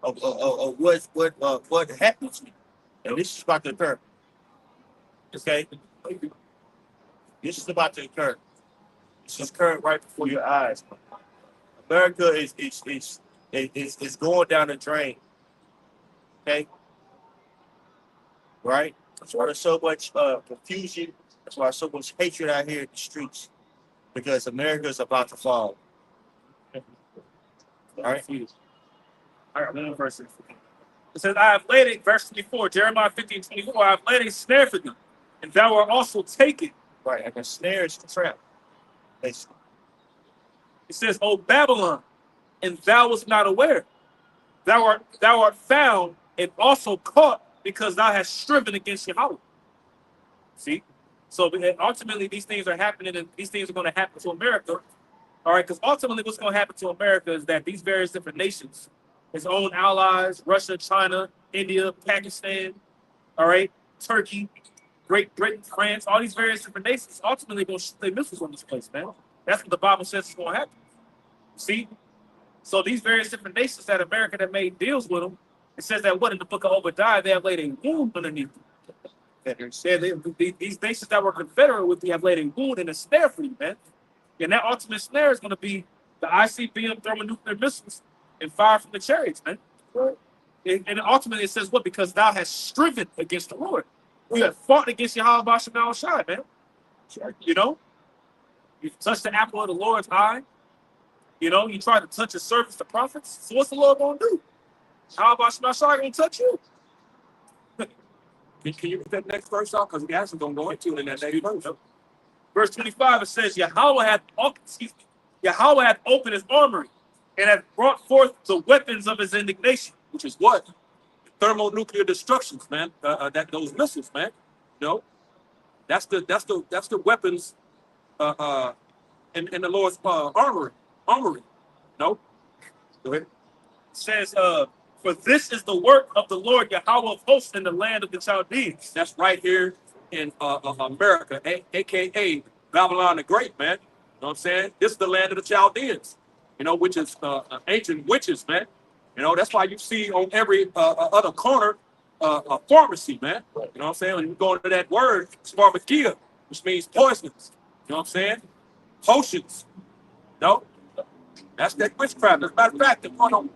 of what happened to you. And this is about to occur. Okay? This is about to occur. This is occurring right before your eyes. America is going down the drain. Okay? Right? That's why there's so much confusion. That's why there's so much hatred out here in the streets. Because America is about to fall. All right. All right, one verse. It says, I have laid it, verse 24, Jeremiah 15:24, I have laid a snare for thee, and thou art also taken. Right, like a snare is a trap. Basically. It says, O Babylon, and thou wast not aware. Thou art found and also caught because thou hast striven against Yahweh. See? So ultimately, these things are happening, and these things are going to happen to America. All right, because ultimately what's going to happen to America is that these various different nations, its own allies, Russia, China, India, Pakistan, all right, Turkey, Great Britain, France, all these various different nations, ultimately going to shoot their missiles on this place, man. That's what the Bible says is going to happen. See? So these various different nations that America that made deals with them, it says that what in the book of Obadiah, they have laid a wound underneath them. confederacy. Yeah, these nations that were confederate with you have laid a wound and a snare for you, man. And that ultimate snare is going to be the ICBM thermonuclear missiles and fire from the chariots, man. Right. And ultimately it says what? Because thou hast striven against the Lord. You have fought against Yahweh Bashanal Shai, man. You know? You touched the apple of the Lord's eye. You know, you try to touch his servants, the prophets. So what's the Lord going to do? Yahweh Bashanal Shai going to touch you. Can you read that next verse out? Because we actually don't go into it in that next verse. Verse 25, it says, Yahweh hath opened his armory and hath brought forth the weapons of his indignation. Which is what? Thermonuclear destructions, man. That those missiles, man. You know, that's the weapons in the Lord's armory. No? Go ahead. It says, for this is the work of the Lord Yahweh of hosts in the land of the Chaldeans. That's right here in America, aka Babylon the Great, man. You know what I'm saying? This is the land of the Chaldeans, you know, which is ancient witches, man. You know, that's why you see on every other corner a pharmacy, man. You know what I'm saying? When you go into that word, it's pharmakia, which means poisons. You know what I'm saying? Potions. No? That's that witchcraft. As a matter of fact, the one on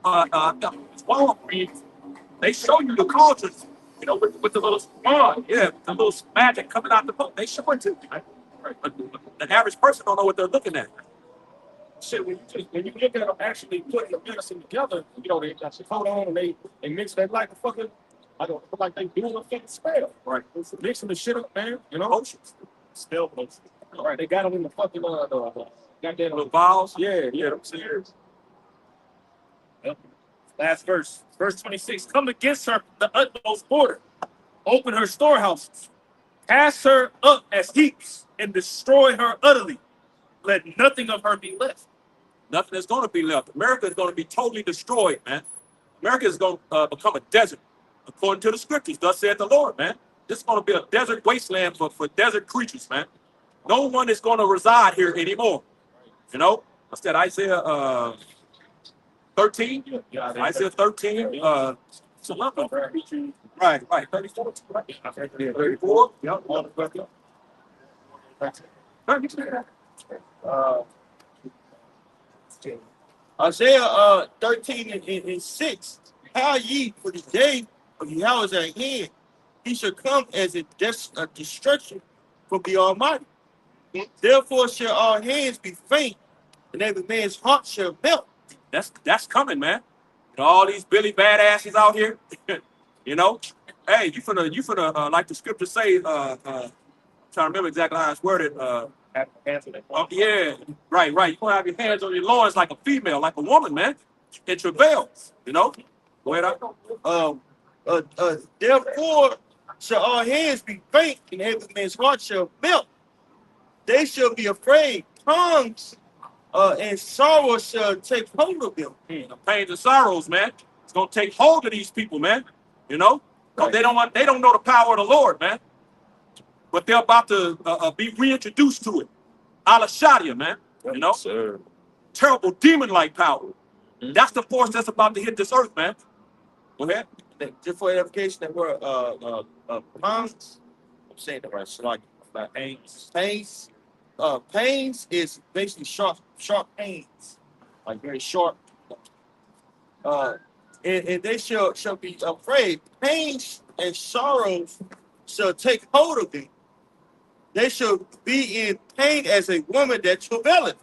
Walgreens, they show you the cauldrons, you know, with the little spawn, yeah, the little magic coming out the book. They show it to you, right? But the average person don't know what they're looking at. Shit, when you look at them actually putting the medicine together, you know, they got your coat on and they mix that like a fucking, like they doing a fucking spell. Right. It's mixing the shit up, man. You know, Potions. spell potions. All right, they got them in the fucking goddamn Little vials. yeah, them serious. Last verse. Verse 26. Come against her the utmost border. Open her storehouses. Cast her up as heaps and destroy her utterly. Let nothing of her be left. Nothing is going to be left. America is going to be totally destroyed, man. America is going to become a desert, according to the scriptures. Thus said the Lord, man. This is going to be a desert wasteland for desert creatures, man. No one is going to reside here anymore. You know, I said Isaiah 13. Yeah, Isaiah 13. So right, 34. Right. 34. Yep. 32. Isaiah 13 and 6. How ye for the day of Yahweh is at hand, he shall come as a destruction from the Almighty. Therefore shall all hands be faint, and every man's heart shall melt. That's coming, man. You know, all these Billy badasses out here. You know, hey, you finna like the scripture say. Trying to remember exactly how it's worded. Yeah, right. You gonna have your hands on your loins like a female, like a woman, man. In travail, you know. Go ahead. Therefore shall all hands be faint, and every man's heart shall melt. They shall be afraid. Tongues and sorrow shall take hold of them. The pains and sorrows, man. It's gonna take hold of these people, man. You know, because they don't know the power of the Lord, man. But they're about to be reintroduced to it. A la Shadia, man. You know, Sir. terrible demon-like power. That's the force that's about to hit this earth, man. Go ahead. Just for edification, that word tongues. I'm saying that right. So like pains. Pains is basically sharp pains, like very sharp. And they shall be afraid. Pains and sorrows shall take hold of thee. They shall be in pain as a woman that travaileth.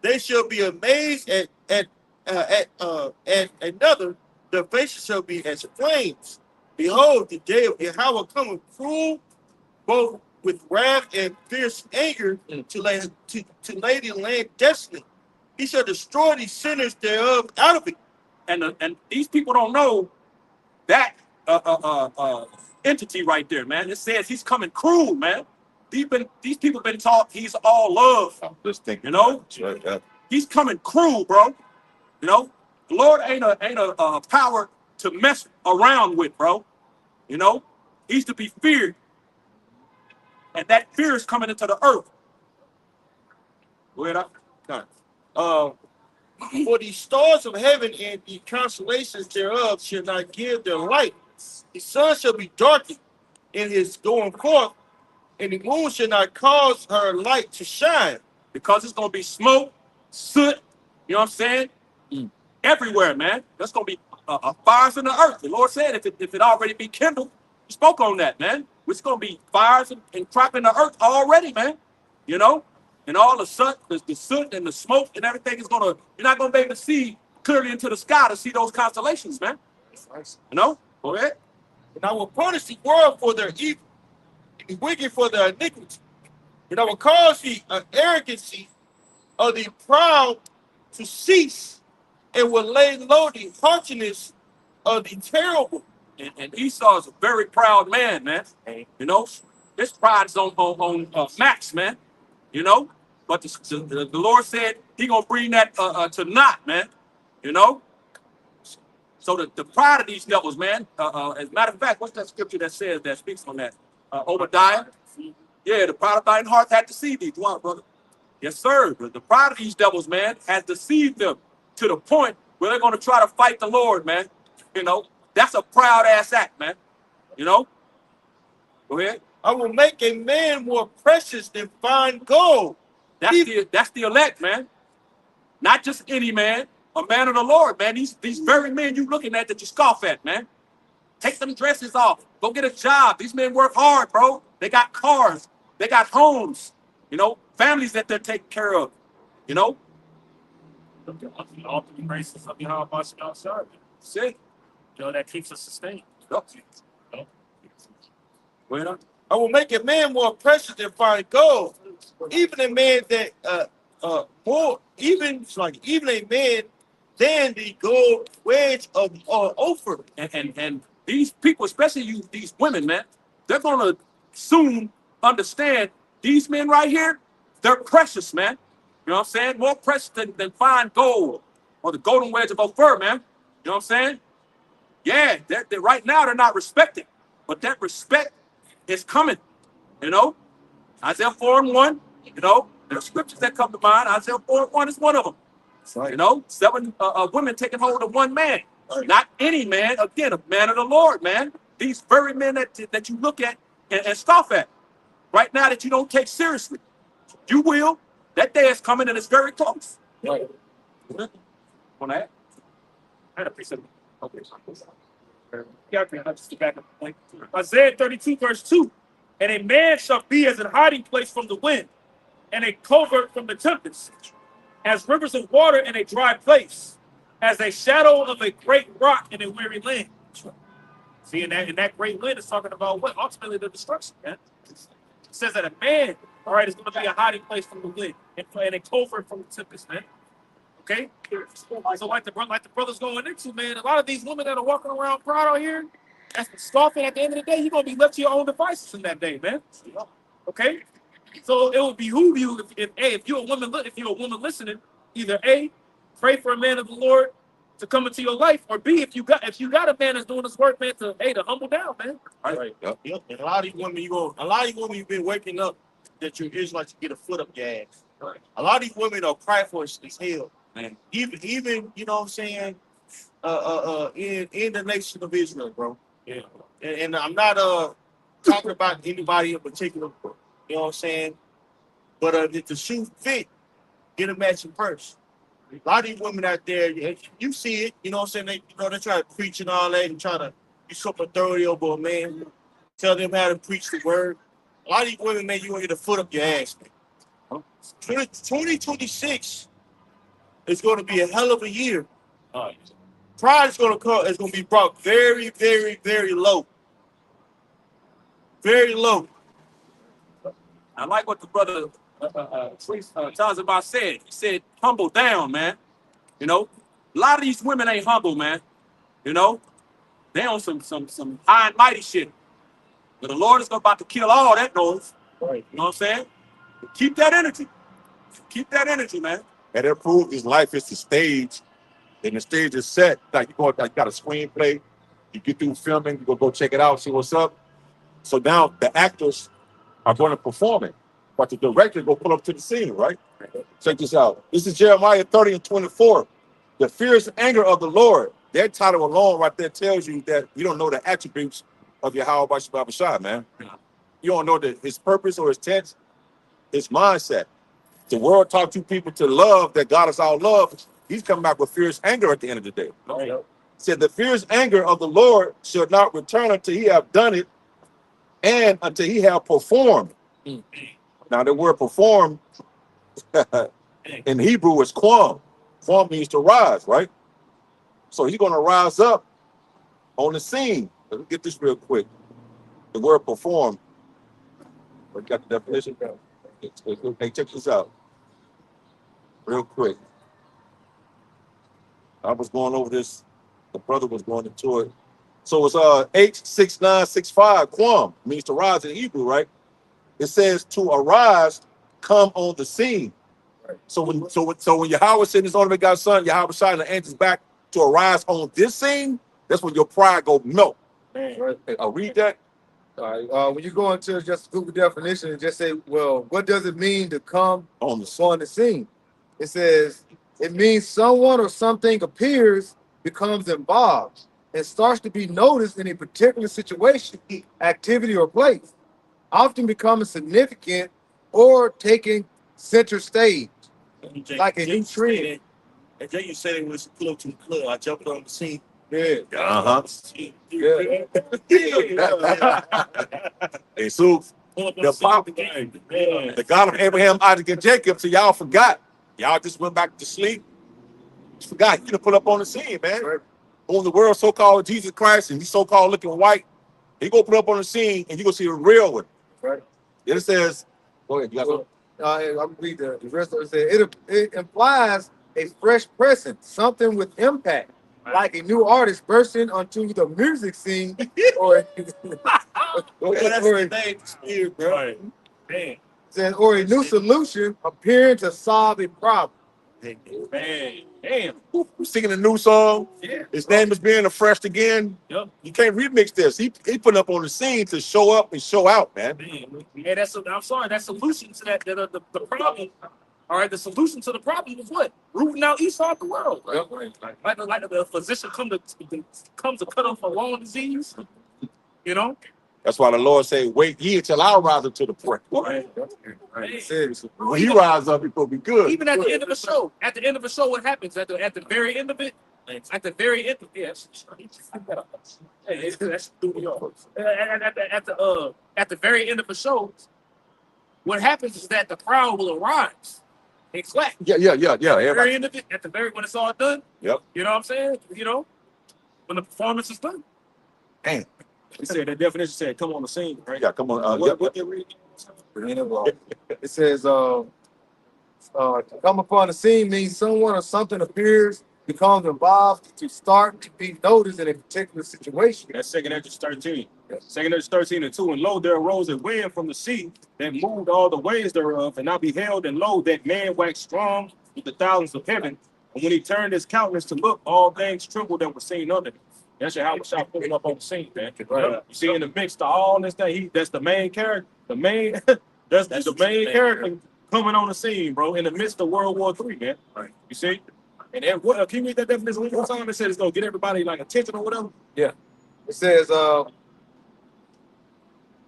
They shall be amazed at another. Their faces shall be as flames. Behold, the day of Yahweh cometh cruel, both with wrath and fierce anger to lay the land desolate. He shall destroy these sinners thereof out of it. And these people don't know that entity right there, man. It says he's coming cruel, man. These people been taught he's all love. I'm just thinking. You know, he's coming cruel, bro. You know, the Lord ain't a power to mess around with, bro. You know, he's to be feared, and that fear is coming into the earth. Where For the stars of heaven and the constellations thereof shall not give their light. The sun shall be darkened, in his going forth, and the moon shall not cause her light to shine. Because it's going to be smoke, soot, you know what I'm saying? Everywhere, man. There's going to be fires in the earth. The Lord said if it already be kindled, he spoke on that, man. It's going to be fires and crop in the earth already, man. You know? And all the soot and the smoke and everything is going to, you're not going to be able to see clearly into the sky to see those constellations, man. You know? Go ahead. And I will punish the world for their evil, and the wicked for their iniquity. And I will cause the arrogancy of the proud to cease, and will lay low the haughtiness of the terrible. And Esau is a very proud man, man. You know, his pride is on max, man. You know, but the Lord said he gonna bring that to naught, man. You know. So the pride of these devils, man. As a matter of fact, what's that scripture that says that speaks on that? Obadiah. Yeah, the pride of thine heart had deceived thee. Come on, brother. Yes, sir. The pride of these devils, man, has deceived them to the point where they're going to try to fight the Lord, man. You know, that's a proud ass act, man. You know? Go ahead. I will make a man more precious than fine gold. That's the elect, man. Not just any man, a man of the Lord, man. These very men you looking at that you scoff at, man. Take them dresses off. Go get a job. These men work hard, bro. They got cars. They got homes. You know, families that they're taking care of. You know? All the graces of Yahweh Bashem serve. See? You know, that keeps us sustained. Well, I will make a man more precious than fine gold, even a man that even a man than the gold wedge of Ophir. And these people, especially these women, man, they're gonna soon understand these men right here, they're precious, man. You know what I'm saying? More precious than fine gold or the golden wedge of Ophir, man. You know what I'm saying? Yeah, they're right now they're not respected, but that respect is coming. You know, Isaiah 4:1. You know, there's scriptures that come to mind. Isaiah 4:1 is one of them. Right. You know, 7 women taking hold of one man, not any man. Again, a man of the Lord, man. These very men that you look at and scoff at right now that you don't take seriously. You will. That day is coming and it's very close. Right. On that. I had a piece of it. Okay. Yeah, just back up. Isaiah 32, verse 2. And a man shall be as a hiding place from the wind, and a covert from the tempest, as rivers of water in a dry place, as a shadow of a great rock in a weary land. See, in that great land is talking about what? Ultimately the destruction, man. It says that a man, all right, is going to be a hiding place from the wind and a covert from the tempest, man. Okay? So like the brothers going into, man, a lot of these women that are walking around proud out here, that's scoffing at the end of the day, you're going to be left to your own devices in that day, man. Okay? So it would behoove you if you're a woman listening, either A, pray for a man of the Lord to come into your life, or B, if you got a man that's doing this work, man, to humble down, man. Right. Yep. And a lot of these women, you've been waking up that you're Israelites to get a foot up your ass. Right. A lot of these women are prideful as hell. Man. Even you know what I'm saying, in the nation of Israel, bro. Yeah. And I'm not talking about anybody in particular, you know what I'm saying? But if the shoe fit, get a matching purse. A lot of these women out there, you see it, you know what I'm saying? They try to preach and all that and try to be super authority over a man, tell them how to preach the word. A lot of these women, man, you want to get a foot up your ass, man. 2026 is going to be a hell of a year. Pride is going to be brought very, very, very low. Very low. I like what the brother Tazabah said. He said, humble down, man. You know, a lot of these women ain't humble, man. You know, they on some high and mighty shit. But the Lord is about to kill all that noise. Right. You know what I'm saying? Keep that energy. Keep that energy, man. And it proves his life is the stage, and the stage is set. Like you got a screenplay, you get through filming, you go check it out, see what's up. So now the actors are going to perform it, but the director go pull up to the scene, right? Check this out. This is Jeremiah 30:24. The fierce anger of the Lord. That title alone right there tells you that we don't know the attributes of Yahweh Bashar, man. You don't know that his purpose or his tense, his mindset. The world taught you people to love that God is all love. He's coming back with fierce anger at the end of the day. Said the fierce anger of the Lord should not return until he have done it and until he have performed. Now the word perform in Hebrew is quam. Quam means to rise, right? So he's going to rise up on the scene. Let me get this real quick. The word perform. We got the definition. Hey, check this out. Real quick. I was going over this. The brother was going into it. So it's H6965. Quam means to rise in Hebrew, right? It says to arise, come on the scene. Right. So when Yahweh sent his only begotten son, Yahweh shot the angels back to arise on this scene, that's when your pride go melt. Right. Hey, I'll read that. All right. When you go into just Google definition and just say, well, what does it mean to come on the scene? It says it means someone or something appears, becomes involved, and starts to be noticed in a particular situation, activity, or place, often becoming significant or taking center stage, like a new trend. And Jay, you said it was close to the club. I jumped on the scene. Yeah. Yeah. Hey, so the God of Abraham, Isaac, and Jacob, so y'all forgot. Y'all just went back to sleep. Just forgot. You to put up on the scene, man. Right. On the world so-called Jesus Christ, and he's so-called looking white. He gonna put up on the scene, and you gonna see the real one. Right. Then it says, go ahead. You got something? I'll read the rest of it. It implies a fresh presence, something with impact, like a new artist bursting onto the music scene, or or a new solution appearing to solve a problem. Man, damn. Who's singing a new song? Yeah. His name is being refreshed again. Yep. You can't remix this. He put up on the scene to show up and show out, man. Hey, I'm sorry. That solution to the problem. All right, the solution to the problem is what? Rooting out Esau of the world. Right? Like the physician comes to cut off a lung disease. You know. That's why the Lord say, "Wait ye until I rise up to the point." Right. When he rises up, it's gonna be good. Even at the end of the show, what happens at the very end of it? At the very end of yes, that's studio. At the very end of the show, what happens is that the crowd will arise. It's flat. Yeah. At the very end of it, when it's all done. Yep. You know what I'm saying? You know, when the performance is done. Damn. He said the definition said, "Come on the scene." Right? Yeah, come on. What they read? It says, "To come upon the scene means someone or something appears, becomes involved, to start to be noticed in a particular situation." That's 2 Esdras 13. 2 Esdras 13:2. And lo, there arose a wind from the sea that moved all the ways thereof, and I beheld, and lo, that man waxed strong with the thousands of heaven. And when he turned his countenance to look, all things trembled that were seen under him. That's how I put him up on the scene, man. Right. You see, in the mix to all this thing, that's the main character. The main that's the main character coming on the scene, bro, in the midst of World War III, man. Right. You see? And then what can you read that definition one more time? It said it's gonna get everybody like attention or whatever. Yeah. It says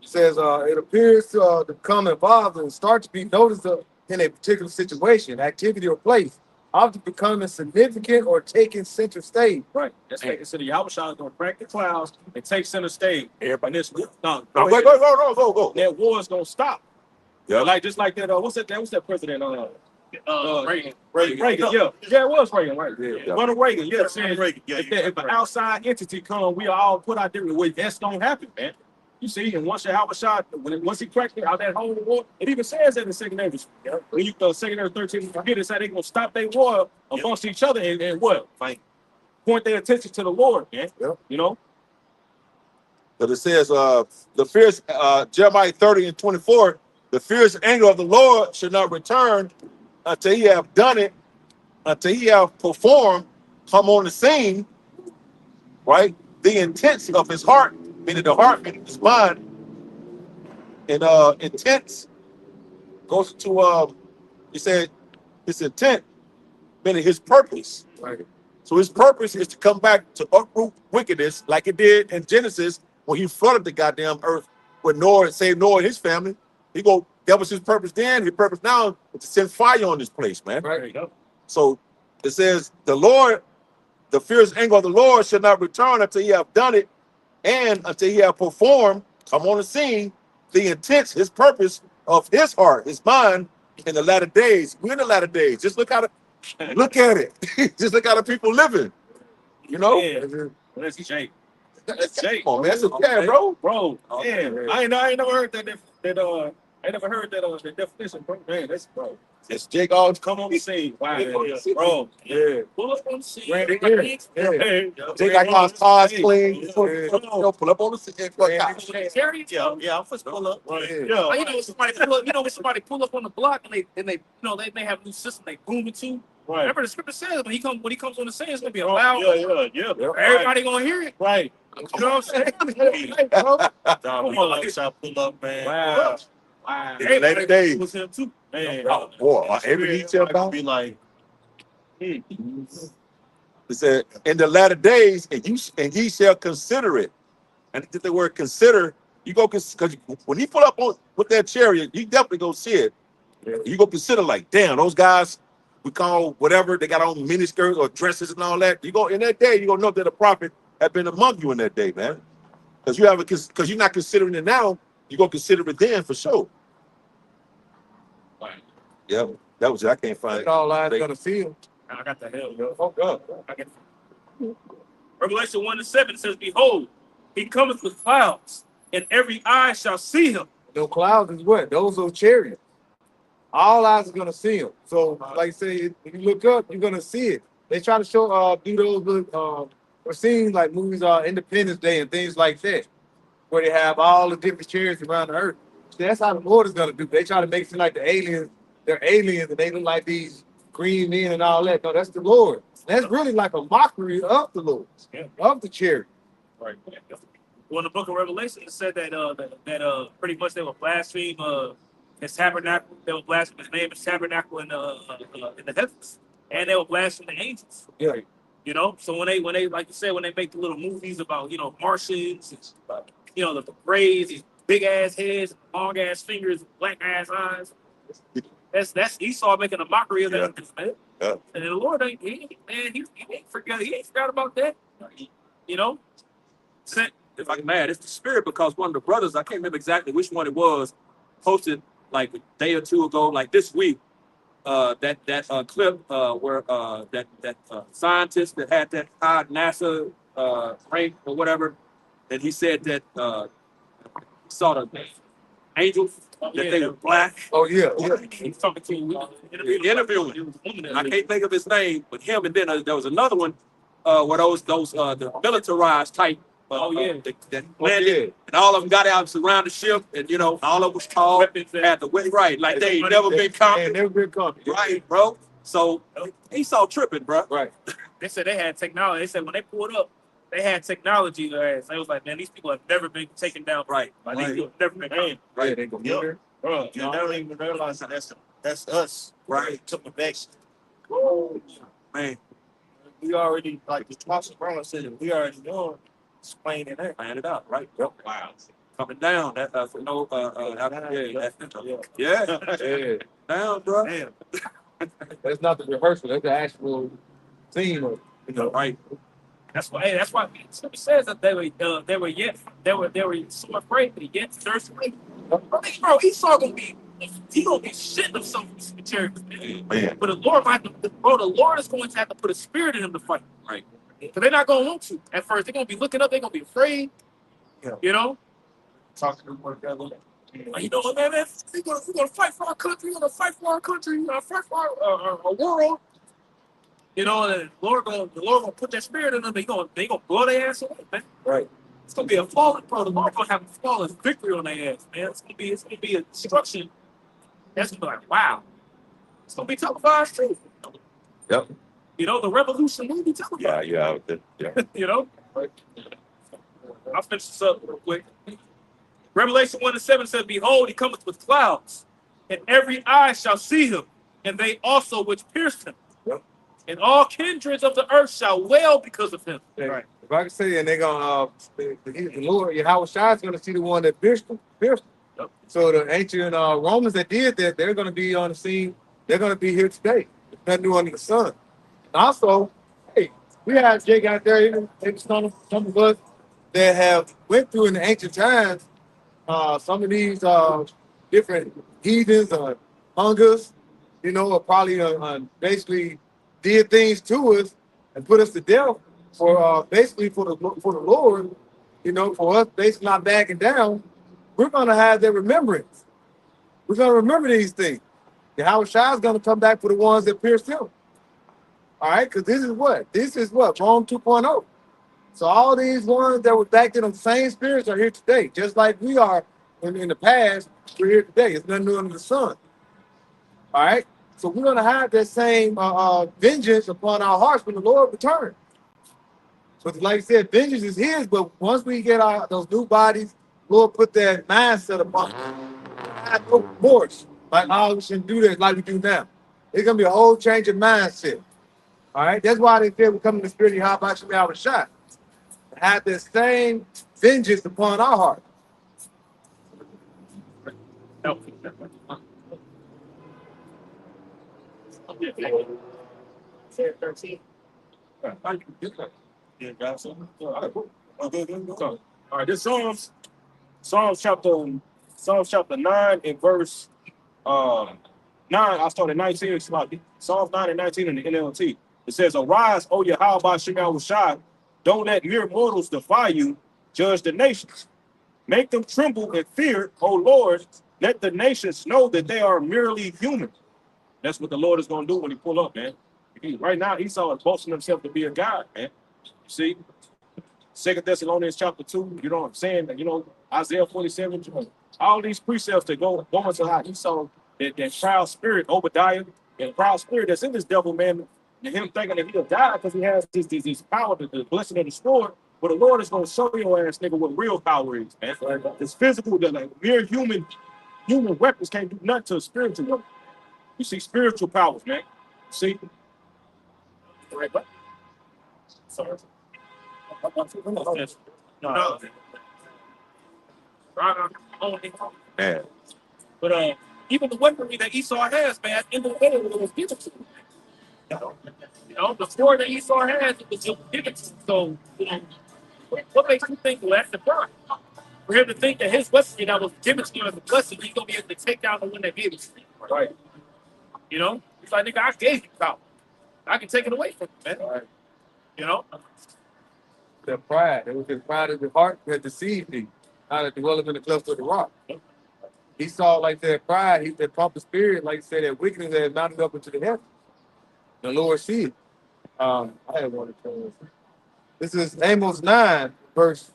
it appears to become involved and start to be noticed in a particular situation, activity, or place, often becoming significant or taking center stage. Right. That's like I said, Yahweh is going to crack the clouds and take center stage. Everybody, this go. That war is going to stop. Yeah. Like just like that. What's that president? Reagan. Yeah, it was Reagan, right? Yeah. Ronald Reagan. Yeah, saying Reagan. Yeah, if an outside entity come, we all put out there. Well, that's don't happen, man. You see, and once Yahweh shot, once he cracked out that whole war, it even says that in 2 Esdras. Yeah. When you 2 Esdras 13, forget it, how they gonna stop their war amongst each other and what? Fight. Point their attention to the Lord, man. Yep. You know. But it says the fierce Jeremiah 30:24, the fierce anger of the Lord should not return until he have done it, until he have performed, come on the scene, right? The intents of his heart, meaning the heart, meaning his mind, and intents goes to he said his intent, meaning his purpose. Right. So his purpose is to come back to uproot wickedness like it did in Genesis when he flooded the goddamn earth with Noah and saved Noah and his family. That was his purpose then. His purpose now is to send fire on this place, man. There you go. So it says, the fierce anger of the Lord shall not return until he have done it, and until he have performed, come on the scene, the intents, his purpose of his heart, his mind in the latter days. We're in the latter days. Just look at it. Just look how the people living. You know? Yeah. That's Jake. That's Jake. Come on, man. That's okay, bro. Bro, Okay. man, I never heard that the definition, bro. Man, that's bro. It's Jake all Come on the scene. Wow, Yeah. bro. Yeah. Pull up on the scene. Randy here. Yeah. Hey, Jake like how his cars Hey, clean. yeah. Pull up on the scene. Yeah, I'm first pull up. Right. Yeah. Like, when somebody pull up on the block and they they have a new system they boom it to. Right. Remember the scripture says when he comes on the scene, it's gonna be a loud. Yeah. Everybody gonna hear it. Right. You know what I'm saying? Hey, bro. Come on, like I pull up, man. Wow. In the later days. Was him too, man. Oh, boy, every detail I could about be like, it said, in the latter days, and ye shall consider it. And if the word consider, you go because when he pull up on with that chariot, you definitely go see it. You go consider like, damn, those guys we call whatever they got on miniskirts or dresses and all that. You go in that day, you gonna know that a prophet had been among you in that day, man. Because you're not considering it now, you gonna consider it then for sure. Yeah, that was it. I can't find It it. all eyes gonna see him. I got the hell, yo. Oh God. Revelation 1:7 says, behold, he cometh with clouds, and every eye shall see him. Those clouds is what? Those are chariots. All eyes are gonna see him. So, like I say, if you look up, you're gonna see it. They try to show do those or scenes like movies Independence Day and things like that, where they have all the different chariots around the earth. See, that's how the Lord is gonna do. They try to make it seem like the aliens, they're aliens and they look like these green men and all that. No, that's the Lord. That's really like a mockery of the Lord, of the chariot. Right. Well, in the book of Revelation, it said that pretty much they will blaspheme his tabernacle. They will blaspheme his name, his tabernacle in the heavens, and they will blaspheme the angels. Yeah. You know, so when they like you said, when they make the little movies about Martians, and, the braids, these big ass heads, long ass fingers, black ass eyes. That's Esau making a mockery of that, man. Yeah. And the Lord he ain't forgot about that. You know, If I can add, it's the spirit because one of the brothers, I can't remember exactly which one it was, posted like a day or two ago, like this week, that clip where that scientist that had that high NASA rank or whatever, and he said that he saw the angels, that they were black. Oh yeah. He's talking to Interviewing. I can't think of his name, but him, and then there was another one where those the militarized type. That landed, and all of them got out and surrounded the ship, and all of them was tall, had the weight right, like they ain't never been conquered. Never been conquered. Right, bro. So Esau tripping, bro. Right. They said they had technology. They said when they pulled up, they had technology. They was like, man, these people have never been taken down. Right. Like, these people have never been conquered. Right. They go there. bro, you don't even realize that that's us. Right. Took the next. Man, We already, like the Apostle Brown said, we already know explaining that. plan it out, right? Yep. Wow. Coming down. That yeah, Yeah. down, bro. Damn. That's not the rehearsal. That's the actual scene of Right. That's why it says that they were so afraid that he yet thirsty. Bro, Esau gonna be shitting himself with this material. Man. But the Lord is going to have to put a spirit in him to fight. Right. Because they're not gonna want to at first. They're gonna be looking up, they're gonna be afraid. Yeah. You know? Talking to one another. Like, you know what, man, we're gonna fight for our country, we're gonna fight for our country, we're gonna fight for our world. You know, and the Lord gonna put that spirit in them, they gonna blow their ass away, man. Right. It's gonna be a flawless, bro. The Lord gonna have a flawless victory on their ass, man. It's gonna be a destruction. That's gonna be like, wow. It's gonna be televised too. Yep. You know, the revolution will be televised. Yeah. You know? I'll finish this up real quick. Revelation 1:7 says, behold, he cometh with clouds, and every eye shall see him, and they also which pierced him. Yep. And all kindreds of the earth shall wail because of him. Right. If I can say, and they're gonna the Lord Yahweh Shai is gonna see the one that pierced them. Yep. So the ancient Romans that did that, they're gonna be on the scene. They're gonna be here today. There's nothing new under the sun. And also, hey, we have Jake out there, even maybe some of us that have went through in the ancient times. Some of these different heathens or hungers, you know, are probably basically did things to us and put us to death for basically for the Lord, you know, for us basically not backing down. We're gonna have their remembrance. We're gonna remember these things. Yahweh Shai is gonna come back for the ones that pierced him. All right, because this is what Rome 2.0. So all these ones that were back in the same spirits are here today, just like we are in the past. We're here today. It's nothing new under the sun. All right. So we're gonna have that same vengeance upon our hearts when the Lord returns. But like I said, vengeance is His. But once we get those new bodies, Lord put that mindset upon us. Have no remorse. Like, oh, we shouldn't do this like we do now. It's gonna be a whole change of mindset. All right. That's why they said we come in the spirit of Yahweh Shai Shai. Have the same vengeance upon our heart. No. Say 13. Yeah, got some. All right, cool. So, all right, this Psalms chapter 9 and verse 9. I started 19. It's about Psalms 9 and 19 in the NLT. It says, "Arise, O Yahweh Shai Shai. Don't let mere mortals defy you. Judge the nations. Make them tremble and fear, O Lord. Let the nations know that they are merely human." That's what the Lord is going to do when He pull up, man. Right now, Esau is boasting himself to be a god, man. You see, 2 Thessalonians chapter 2, you know what I'm saying? You know, Isaiah 47, all these precepts that go into how Esau, that proud spirit, Obadiah, and proud spirit that's in this devil, man, and him thinking that he'll die because he has this power, the blessing of the sword. But the Lord is going to show your ass, nigga, what real power is, man. This physical, the like mere human weapons can't do nothing to a spiritual weapon. You see spiritual powers, man. See? Right, but sorry. No. Man, But even the weaponry that Esau has, man, in the way it was given to him. The sword that Esau has, it was just given to him. So, what makes you think that's the pride? For him to think that his weaponry that was given to him as a blessing, he's gonna be able to take down the one that gave it to him. right. He's like, nigga, I gave you power. I can take it away from you, man. Right. You know? The pride. It was his pride of the heart that deceived thee, out of dwelling in the cleft of the rock. He saw like that pride, he that pumped the spirit, like I said, that wickedness had mounted up into the heaven. The Lord see it. I had one to tell you. This is Amos 9, verse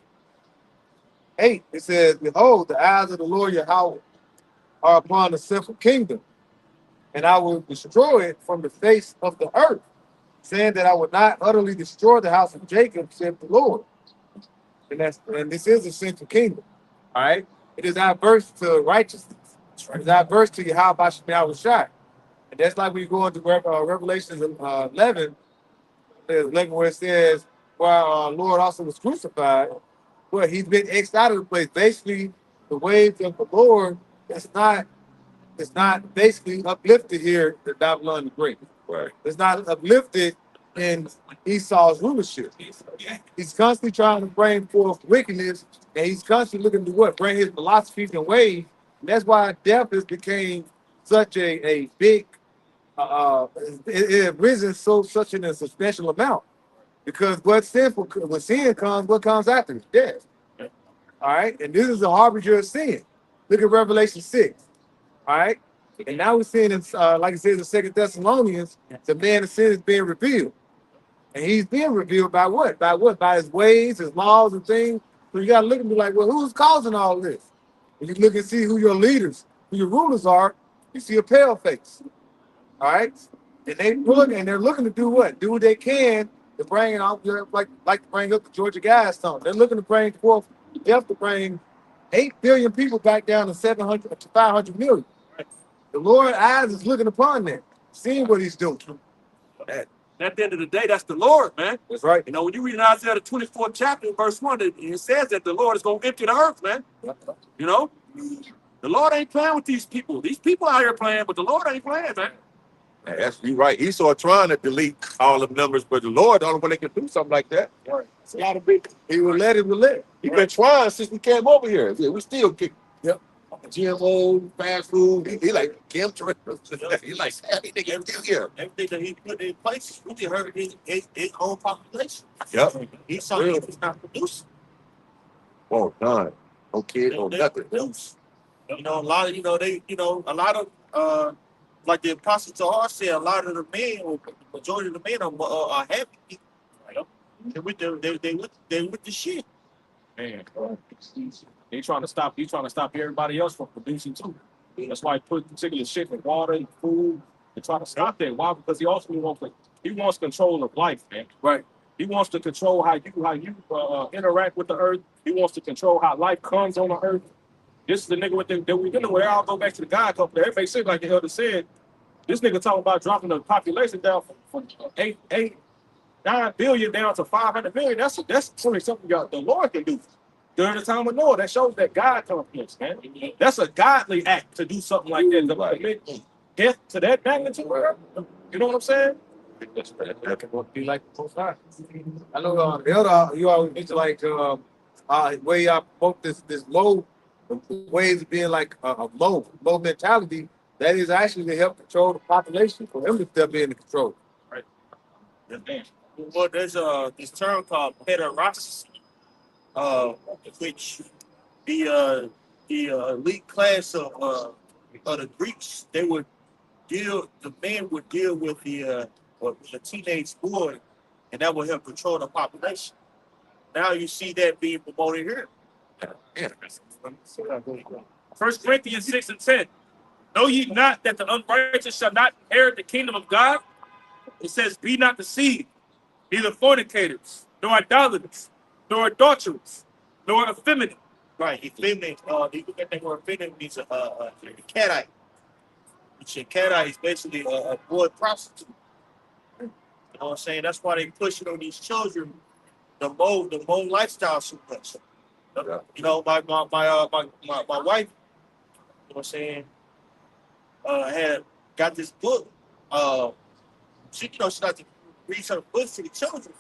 8. It says, "Behold, the eyes of the Lord Yahweh are upon the sinful kingdom, and I will destroy it from the face of the earth, saying that I would not utterly destroy the house of Jacob," said the Lord. And this is a sinful kingdom. All right. It is adverse to righteousness. It is adverse to Yahweh Shai. And that's like when you go into Revelations 11, where it says, "While Lord also was crucified," well, he's been X'd out of the place. Basically, the ways of the Lord is not basically uplifted here in Babylon the Great. Right. It's not uplifted in Esau's rulership. He's constantly trying to bring forth wickedness, and he's constantly looking to what? Bring his philosophies and ways. And that's why death has became such a big, it has risen such in a substantial amount. Because when sin comes, what comes after it? Death. All right? And this is a harbinger of sin. Look at Revelation 6. All right? And now we're seeing, like it says in 2 Thessalonians, the man of sin is being revealed. And he's being revealed by what? By what? By his ways, his laws, and things. So you got to look and be like, well, who's causing all this? When you look and see who your leaders, who your rulers are, you see a pale face. All right? And they're looking to do what? Do what they can to bring it out, like to bring up the Georgia Guidestone. They're looking to bring forth death to bring 8 billion people back down to 700 to 500 million. The Lord's eyes is looking upon that, seeing what he's doing. At the end of the day, that's the Lord, man. That's right. You know, when you read in Isaiah the 24th chapter, verse 1, it says that the Lord is going to empty the earth, man. You know? The Lord ain't playing with these people. These people out here playing, but the Lord ain't playing, man. Yeah, that's you right. Esau trying to delete all the numbers, but the Lord, the only one that can do something like that. It's got to be. He will let it. Will let. He been trying since we came over here. Yeah, we still kick. Yep. GMO, fast food. He like chemtrails. He like savvy nigga still here. Everything that he put in place really hurt his own population. Yep. He saw he was not producing. Oh, done. No kid, no They nothing. produce. You know, a lot of a lot of like the Apostle Tahar said, a lot of the men, or majority of the men are happy people. They with the shit. Man, they trying to stop. He's trying to stop everybody else from producing too. That's why he put particular shit in water and food to try to stop that. Why? Because he also wants control of life, man. Right. He wants to control how you interact with the earth. He wants to control how life comes on the earth. This is the nigga with that we dealing with. I'll go back to the God couple. Everybody said, like the elder said, this nigga talking about dropping the population down from 9 billion down to 500 million. That's something the Lord can do. During the time of Noah, that shows that God comes, man. That's a godly act to do something like that. To commit death to that magnitude. You know what I'm saying? That would be like the Most High. I know the other you always mention like way I promote this low ways of being like a low mentality. That is actually to help control the population for him to step in and control. Right. Well, there's this term called pederasty, which the elite class of the Greeks, the men would deal with the teenage boy, and that would help control the population. Now you see that being promoted here. Yeah. 1 Corinthians 6 and 10. Know ye not that the unrighteous shall not inherit the kingdom of God? It says, be not deceived, neither fornicators, nor idolaters, nor adulterers, nor effeminate. Right, effeminate. You look at that word effeminate means a catite. Which a catite is basically a boy prostitute. You know what I'm saying? That's why they push it on these children, the mode lifestyle so much. Yeah. You know, my wife, you know what I'm saying, had got this book. She not to read some books to the children.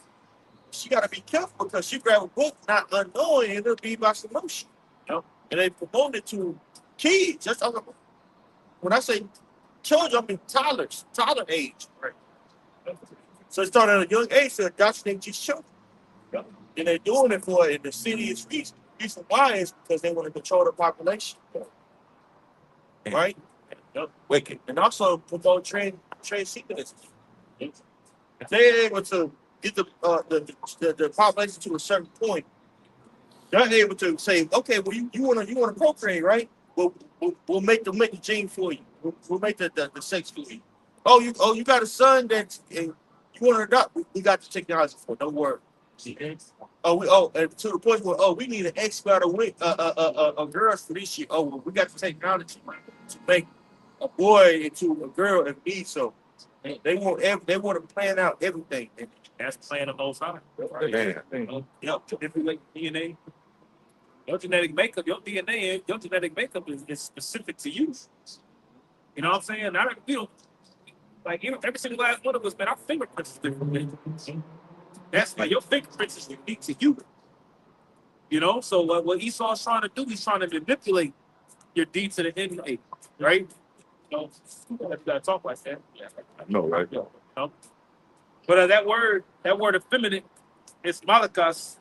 She got to be careful because she grab a book not unknowing and it'll be by some motion. You know? And they promote it to kids. That's all. When I say children, I mean toddlers, toddler age. Right. So it started at a young age to indoctrinate these children. Yeah. And they're doing it for in the city's reason. Reason why is because they want to control the population. Yeah. Right? Wicked. And also promote transhumanism. If they're able to get the population to a certain point, they're able to say, okay, well, you want to procreate, right? We'll make the gene for you. We'll make the sex for you. Oh, you got a son that you want to adopt. We got the technology for it. Don't worry. And to the point where we need an expert of girls for this shit. Oh, well, we got the technology to make a boy into a girl if need so. They want to plan out everything. That's playing the most high. Man. Manipulate DNA. Your genetic makeup is specific to you. You know what I'm saying? Every single last one of us, man, our fingerprints is different. That's like your fingerprints is unique to you. You know, so what Esau's trying to do, he's trying to manipulate your D to the N, right? You gotta talk like that. I know, right? You know? But that word effeminate, it's malachas.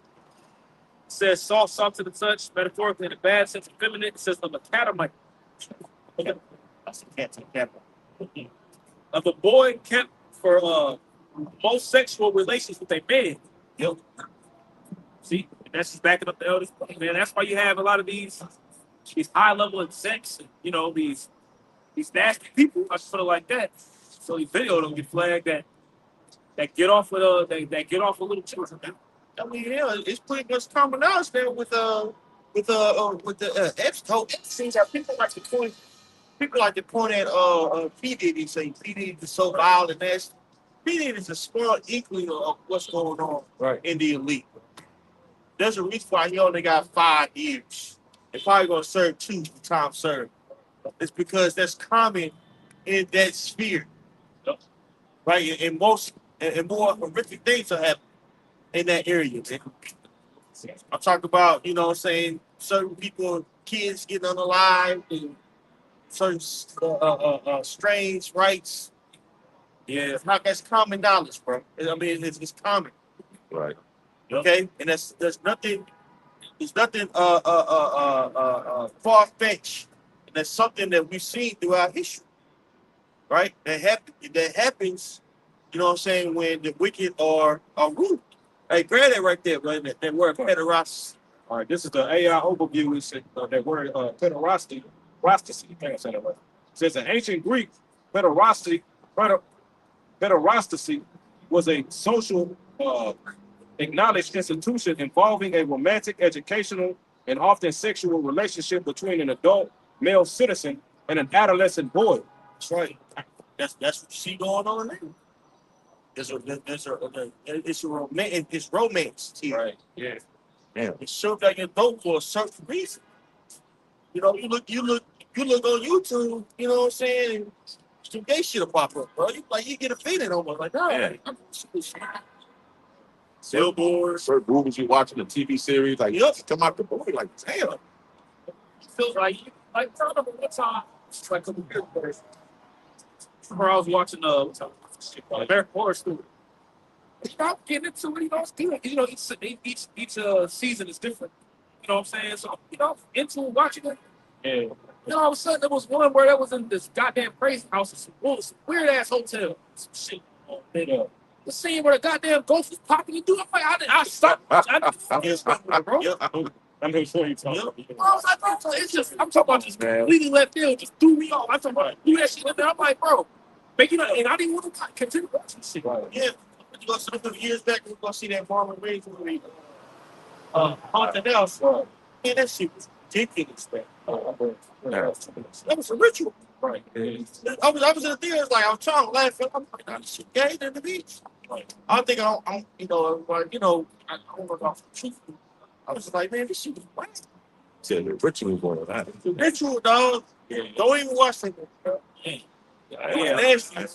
It says soft to the touch, metaphorically in a bad sense, effeminate. It says of a catamite. That's a cat. Of a boy kept for most sexual relations with a man. Yep. See, that's just backing up the elders. Man, that's why you have a lot of these high level of sex, and, you know, these nasty people. I just put it like that. So these videos don't get flagged that get off with that get off with little children. I mean, yeah, it's pretty much common knowledge there with the Epstein. People like to point at P Diddy, say P Diddy is so vile and nasty. Meaning is a small inkling of what's going on Right. in the elite. There's a reason why he only got 5 years. They're probably gonna serve 2 times served. It's because that's common in that sphere, right? And most and more horrific things are happening in that area. Man. I'm talking about, you know what I'm saying, certain people, kids getting unalive and certain strange rights. Yeah, it's not that's common knowledge, bro. I mean, it's common. Right. Okay, and there's nothing far fetched. And that's something that we've seen throughout history, right? That happens, you know what I'm saying, when the wicked are ruled. Hey, grab that right there, bro. That word pederasty. All right, this is the AI overview. It's that word pederasty. Rastasy. I think I said that right. It says in ancient Greek, pederasty was a social acknowledged institution involving a romantic, educational, and often sexual relationship between an adult male citizen and an adolescent boy. That's right. That's what you see going on now. It's romance here. Right. Yeah. Damn. It shows that you're dope for a certain reason. You know, you look on YouTube, you know what I'm saying, and some gay shit will pop up, bro. You get offended almost like, no, Yeah. I'm this shit. Billboards, certain movies you watching, the TV series, like Yep. come out the boy, like damn. Feels like I remember one time, it's like a couple years ago, where I was watching American Horror Story. Stop getting into it, you know, it's good. You know, each season is different. You know what I'm saying? So, you know, into watching it. Yeah. You know, all of a sudden there was one where that was in this goddamn crazy house, some weird ass hotel, some shit. Yeah. The scene where the goddamn ghost was popping and doing, I'm like, I stopped. Bro. Yep. I'm not sure you talking. Yep. I was like, bro, it's just, I'm talking about just Man. completely left field, just threw me off. I'm talking about do that shit in there. I'm like, bro, making it, and I didn't want to continue watching shit. Right. Yeah. You go some years back, we go see that Marlon Wayans movie, Haunted House. Right. Man, that shit was ridiculous, man. Yeah. That was a ritual. Right. I was in the theater, like I was trying to laugh. I'm like, oh, this shit gay than the beach. I think I'm you know, like, you know, I don't know about the truth. I was like, man, this shit was whack. Said the ritual going on that. Ritual, dog. Yeah. Don't even watch that. Yeah. Nasty.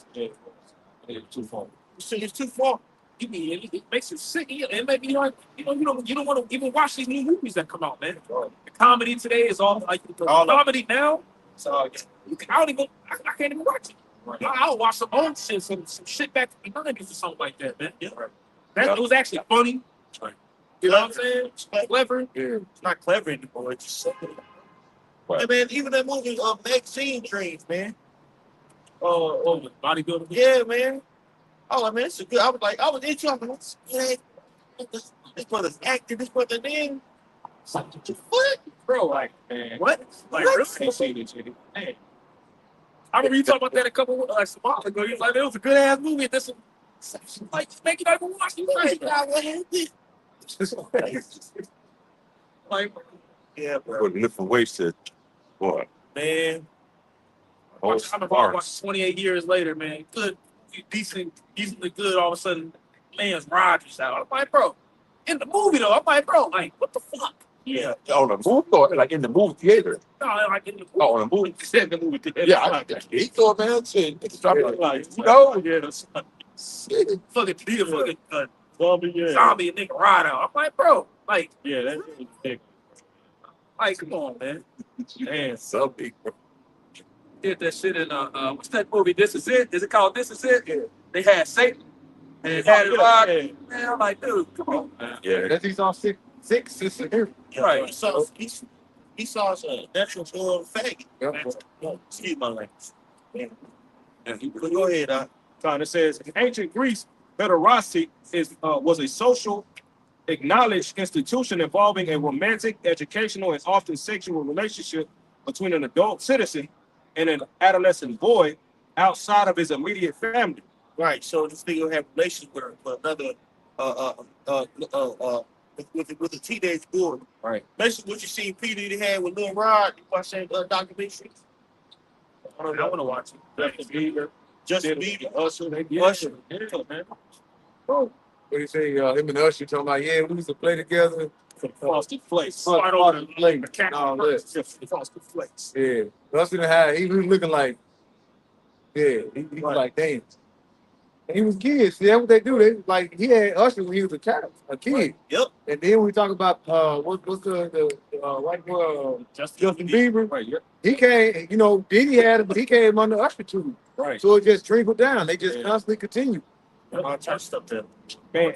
Yeah. Too far. It's too far. It makes you sick. It make me like, you don't want to even watch these new movies that come out, man. The comedy today is all like the All of comedy now. So I can't even watch it. Right. I'll watch some old shit, some shit back in the 90s or something like that, man. Yeah. It was actually funny. Right. You know what I'm saying? Clever. It's not clever anymore. It's just something. Right. Hey, man, even that movie, Maxine Dreams, man. The bodybuilder. Yeah, man. Oh, man, it's a good. I was into it. I'm like, this brother's acting. This brother then. What? Bro, like, man. What? Like, What? really ain't seen it, shit. Man. I remember you talking about that a couple some months ago. You was like, it was a good ass movie. This like, make you not even watch it. Right? What happened? Like, Yeah, bro. Putting different ways to boy. Man. Whole I remember I watched 28 years later, man. Good, decently good. All of a sudden, Lance Rogers out. I'm like, bro, in the movie though, I'm like, bro, like, what the fuck? Yeah. On the movie or like in the movie theater. No, like in the movie. Oh, on the movie. In the movie theater. Yeah, I he thought man, shit. It's dropping like, you know, yeah, that's shit. fucking be a fucking Zombie. Yeah. zombie and nigga ride out. I'm like, bro, like, Yeah. That's big. come on, man. Damn. Something. Did that shit in what's that movie? This Is It? Is it called This Is It? Yeah. They had Satan and it had it ride. Yeah. Man, I'm like, dude, come on, man. Yeah. That he's on six. It's here. Right. He saw us a natural born faggot. Yep. Excuse my language. And he But go ahead, It says in ancient Greece, pederasty was a social acknowledged institution involving a romantic, educational, and often sexual relationship between an adult citizen and an adolescent boy outside of his immediate family. Right. So this nigga have relations with another with a teenage boy. Right. Basically what you see Peter Diddy had with Lil Rod, you watch that documentary. I want to watch it. Justin Bieber. Justin Bieber, Usher, Yeah, Usher. yeah, man. What do you say? Him and Usher talking about, yeah, we used to play together. Frosted Flakes. Frosted Flakes, The cat and all that. Frosted Flakes. Yeah, Usher had, he was looking like, yeah, he was like, damn. And he was kids. See, that's what they do. They like he had Usher when he was a child, a kid. Yep. And then we talk about what's the white boy Justin Bieber. Right, yeah. He came, you know, Diddy had it, but he came under Usher too. Right. So it just trickled down. They just Yeah. constantly continue. I touched up there. Man.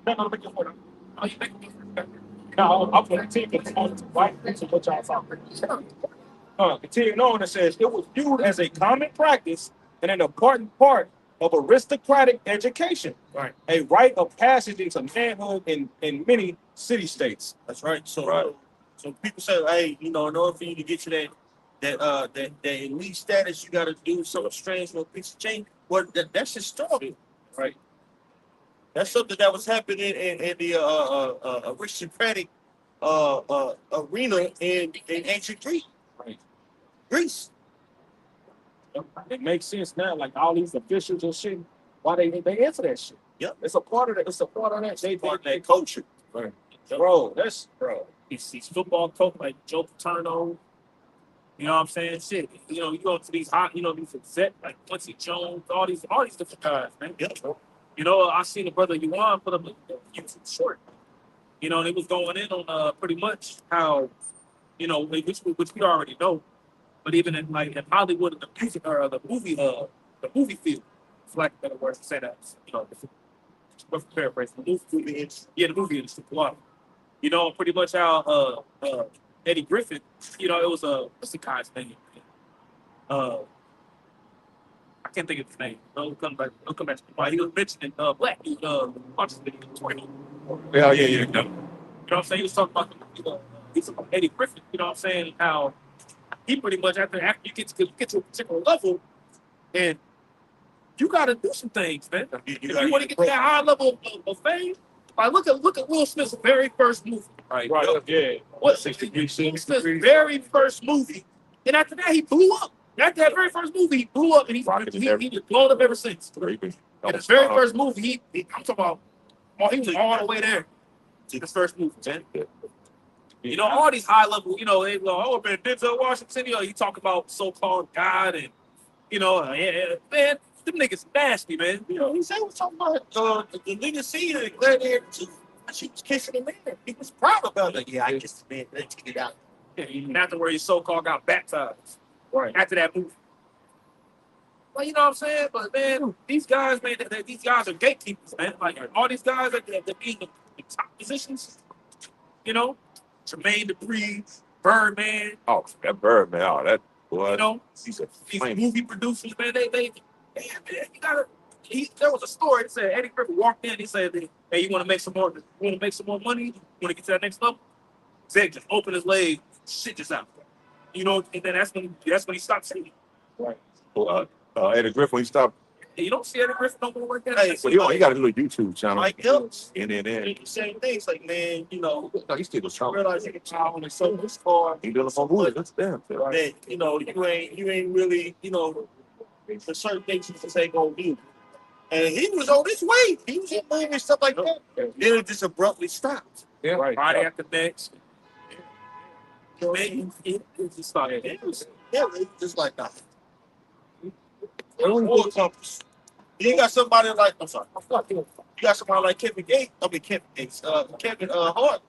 No, make it work. Oh, you make it. Now, I'm going to take it on to right into what y'all talking about. Continuing on, it says it was viewed as a common practice and an important part of aristocratic education, Right. a rite of passage into manhood in many city states. That's right. So, Right. so people say, hey, you know, in order for you to get to that elite status, you got to do something strange with a piece of change. Well, that's historical, right? That's something that was happening in the aristocratic arena in ancient Greece. Right. Greece. It makes sense now, like all these officials and shit. Why they answer that shit? Yep. It's a part of that. It's a part of that. They Part of that culture. bro. That's bro. He's football coach like Joe Paterno. You know what I'm saying? Shit. You know, you go to these hot, you know, these exec like Quincy Jones, all these different guys, man. Yep. You know, I seen the brother Yuan put up a YouTube short. You know, and it was going in on pretty much how, you know, which we already know, but even in like in Hollywood, the music or the movie field, for lack of better words to say that, you know, what's the paraphrase? The movie industry. Yeah, the movie industry. Wow. You know, pretty much how Eddie Griffin, you know, it was what's the guy's name? I can't think of his name. Don't come back to me. He was mentioning black dude, what's his name? Yeah. You know what I'm saying? He was talking about he's about Eddie Griffin, you know what I'm saying? How he pretty much after you get to a particular level, and you gotta do some things, man. If you want to get to that high level of fame, like look at Will Smith's very first movie. Right. Yeah. What 60 Will Smith's very first movie. And after that he blew up. After that very first movie, he blew up and he's blown up ever since. And his very first movie, I'm talking about, he was all the way there. His first movie, man. You know, all these high level, you know, they go, oh man, Denzel Washington, you know, he talk about so-called God and, you know, man, them niggas nasty, man. You know, he said he was talking about the nigga scene in Gladiator 2. She was kissing the man. He was proud about it. Yeah, I kissed the man. Let's get it out. Yeah, even after where he so-called got baptized. Right. After that movie. Well, you know what I'm saying? But man, these guys, man, these guys are gatekeepers, man. Like all these guys that be in the top positions, you know, Jermaine Dupri, Birdman, Oh, that bird, man. Oh, that boy. you know, He's a these flame. movie producers, man, man, you gotta. There was a story that said Eddie Griffin walked in. He said, "Hey, you want to make some more? You want to make some more money? You want to get to that next level?" Zach just opened his leg, shit just out. You know, and then that's when he stopped singing. Right. Eddie Griffin, he stopped. And you don't see Eddie Griffin no more like that. Hey, Well, he got a little YouTube channel. Mike Epps. And then The same thing. It's like, man, you know, no, he still was I trying. realize you can try on so this far. He doing some movies. That's damn. That you know you ain't really for certain things you just ain't gonna do. And he was on his way. He was in movies and stuff like that. Then it just abruptly stopped. Yeah. Right. Friday after next. Man, it just started. It was Just like that. Full compass. You got somebody like you got somebody like Kevin Gates. I mean Kevin Hart.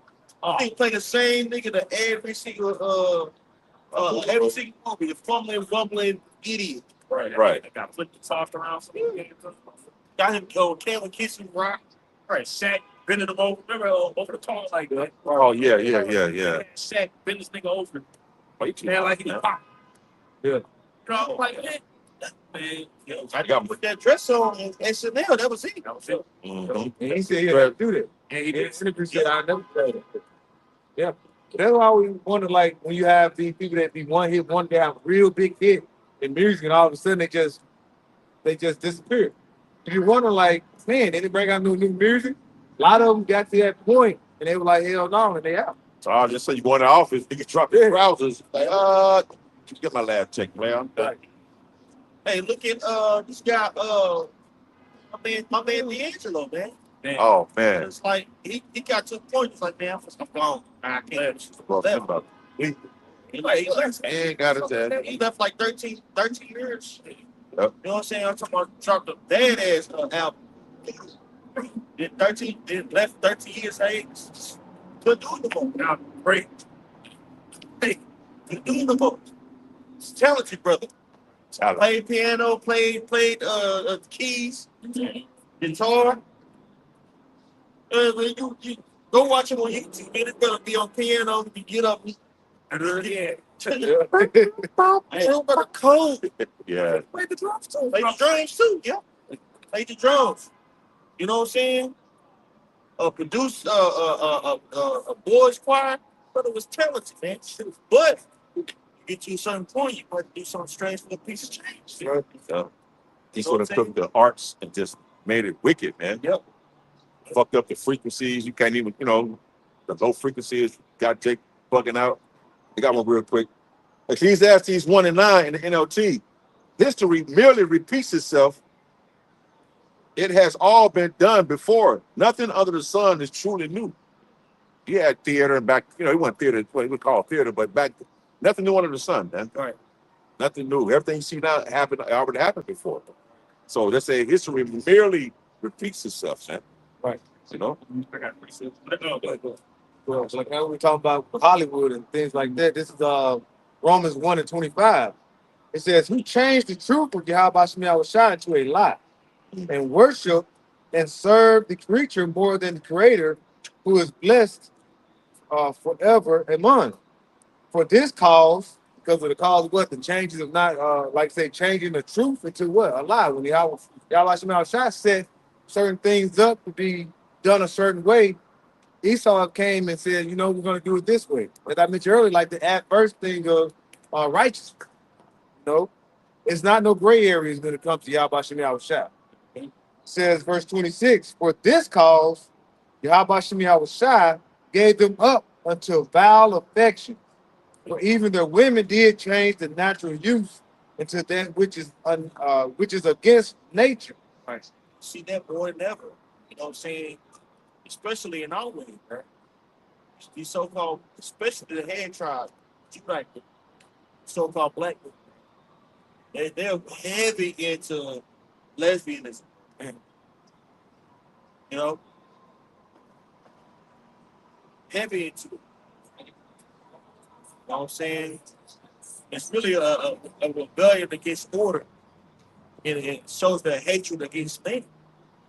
He play the same nigga to every single movie. The fumbling, bumbling idiot. Right. Got flipped the soft around. Got him Kevin kissing rock. Right. Shaq bending him over. Remember over the tall like that. Oh yeah. Shaq bend this nigga over. Man, like he pop. Yeah. You know, like man, I got put that dress on in SNL. That was it. that was it. Mhm. And he said he had to do that. And he He did. simply said, I never played it. Yeah. That's why we wonder, like, when you have these people that be one hit, one down, real big hit in music, and all of a sudden they just disappear. You wonder, like, man, they didn't bring out no new music. A lot of them got to that point, and they were like, hell no, and they out. So I'll just say you go in the office, niggas drop their trousers. Like, get my last check, man. I'm done. Hey, look at this guy, my man D'Angelo, man. Oh man, It's like he got to the point. He's like, man, I'm gone. I can't. well, think about it. He left. Ain't got his ass. He left like 13 years. Yep. You know what I'm saying? I'm talking about dropped a badass album. Did 13, did left 13 years. Hey, couldn't do it no more. Now, great. Hey, couldn't do it no more. He's talented, brother. Talent. Played piano, played keys, guitar. Man, you go watch him on YouTube. Man, it's gonna be on piano. You get up. Yeah. Hey, you got a code. Yeah. Play the drums too. Play the drums too. Yeah. Play the drums. You know what I'm saying? Produce a boys choir, but it was talented, man. But you get to a certain point, you might do something strange for a piece of change. Right. Yeah. He You know sort of what I'm took the arts and just made it wicked, man. Yep. Fucked up the frequencies. You can't even, the low frequencies got Jake bugging out. I got one real quick. Ecclesiastes 1 and 9 in the NLT. History merely repeats itself. It has all been done before. Nothing under the sun is truly new. You had theater and back, it wasn't theater, what we call theater, but back, nothing new under the sun, man. All right. Nothing new. Everything you see now already happened before. So they say history merely repeats itself, man. Right. You know? Well, like how we talking about Hollywood and things like that. This is Romans 1 and 25. It says, "Who changed the truth of Yahweh Shemiah Shai into a lie, and worship and serve the creature more than the Creator, who is blessed forever. Amen. For this cause, because of the cause of what? The changes of not, changing the truth into what? A lie. When Yahweh Shemiah Shai set certain things up to be done a certain way, Esau came and said, we're going to do it this way. As I mentioned earlier, like the adverse thing of righteousness. It's not no gray areas when it comes to Yahweh Shemiah Shai. It says, verse 26, for this cause, Yahweh Shemiah Shai gave them up unto vile affection. For even their women did change the natural use into that which is against nature. Right. See that more than ever. You know what I'm saying? Especially in our way, right? These so-called, especially the head tribe, like the so-called black people, they're heavy into lesbianism. Heavy into it. You know what I'm saying? It's really a rebellion against order. And it shows their hatred against men.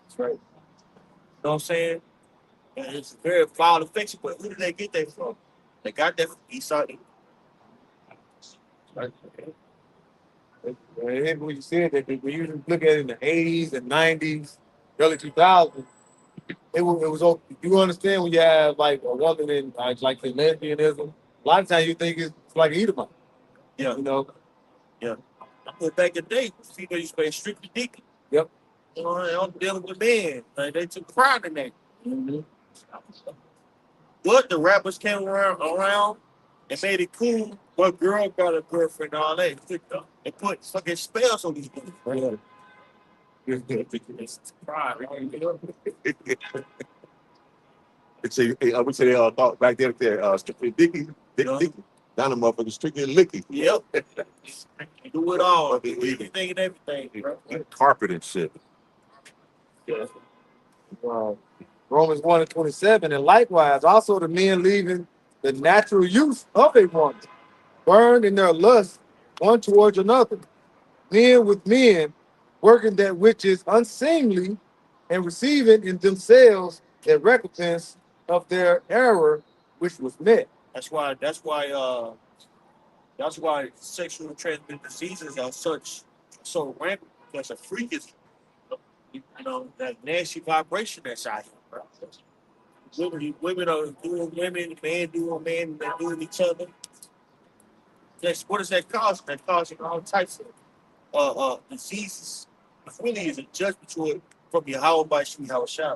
That's right. You know what I'm saying? And it's very foul affection, but who did they get that from? They got that from Esau. Right. And when you said that, when you look at it in the 80s and 90s, early 2000s, it was. You understand when you have like a woman in like the lesbianism, a lot of times you think it's like Edomite. Yeah. Yeah. But back in the day, female used to play strictly dick. Yep. I'm dealing with men. Like, they took pride in that. Mm-hmm. But the rappers came around and made it cool. What girl got a girlfriend and all that. They put fucking spells on these people. Right. It's pride. I would say they thought back there, strictly Dicky, Dicky. Down the motherfucker, strictly licky. Yep. Do it all. Anything and everything. Bro. Carpet and shit. Yeah. Romans 1 and 27, and likewise also the men leaving the natural use of a woman, burned in their lust one towards another, men with men, working that which is unseemly, and receiving in themselves a recompense of their error, which was met. That's why sexual transmitted diseases are so rampant, because of freakism. That nasty vibration that's out here, bro. Women are doing women, man doing men, they're doing each other. What does that cause? That causes all types of diseases. It really is a judgment to it from your how by Shemiah Shai.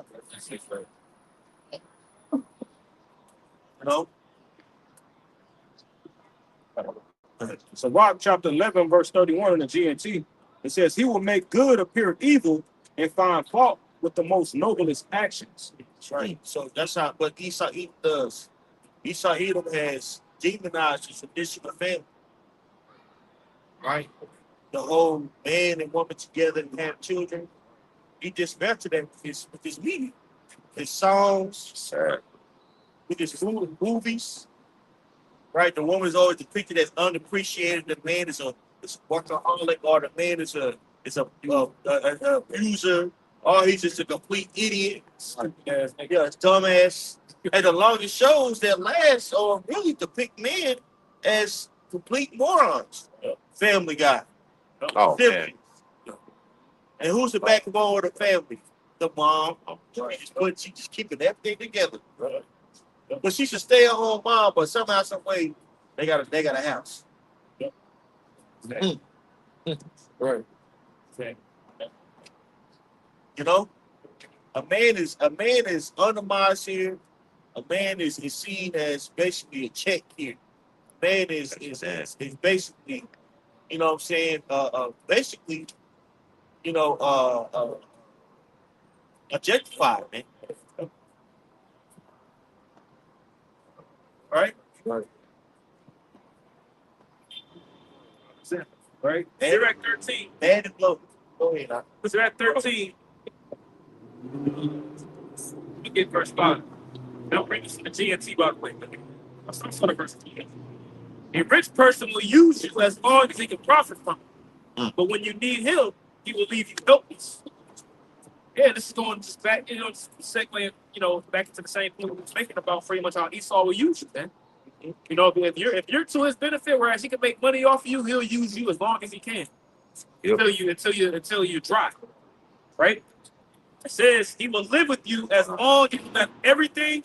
So Rock chapter 11, verse 31 in the GNT. It says he will make good appear evil and find fault with the most noblest actions. That's right. So that's how what Esau Edom does. Esau Edom has demonized his traditional family, right? The whole man and woman together and have children. He dismantled them with his media, his songs, with his movies, right? The woman is always depicted as unappreciated. The man is a workaholic, or the man is a abuser, or he's just a complete idiot. Yeah, it's dumbass. And the longest shows that last are really depict men as complete morons. Family Guy. Oh, man. Simply. And who's the backbone of the family? The mom. She just keeping everything together. But she's a stay-at-home mom, but somehow, some way, they got a house. Right. You know, a man is undermined here. A man is seen as basically a check here. A man is basically, you know what I'm saying, basically, you know, objectified, man. Right? Right? They're at 13. Bad and bloated. Go ahead. Now. They're at 13. We get verse 5. Now bring us to the GNT, by the way. Some sort of verse 10. A rich person will use you as long as he can profit from it. But when you need him, he will leave you helpless. Yeah, this is going just back, just segue, back into the same thing we were speaking about, pretty much how Esau will use you, man. You know, if you're to his benefit, whereas he can make money off of you, he'll use you as long as he can. Until you dry. Right? It says he will live with you as long as you have everything.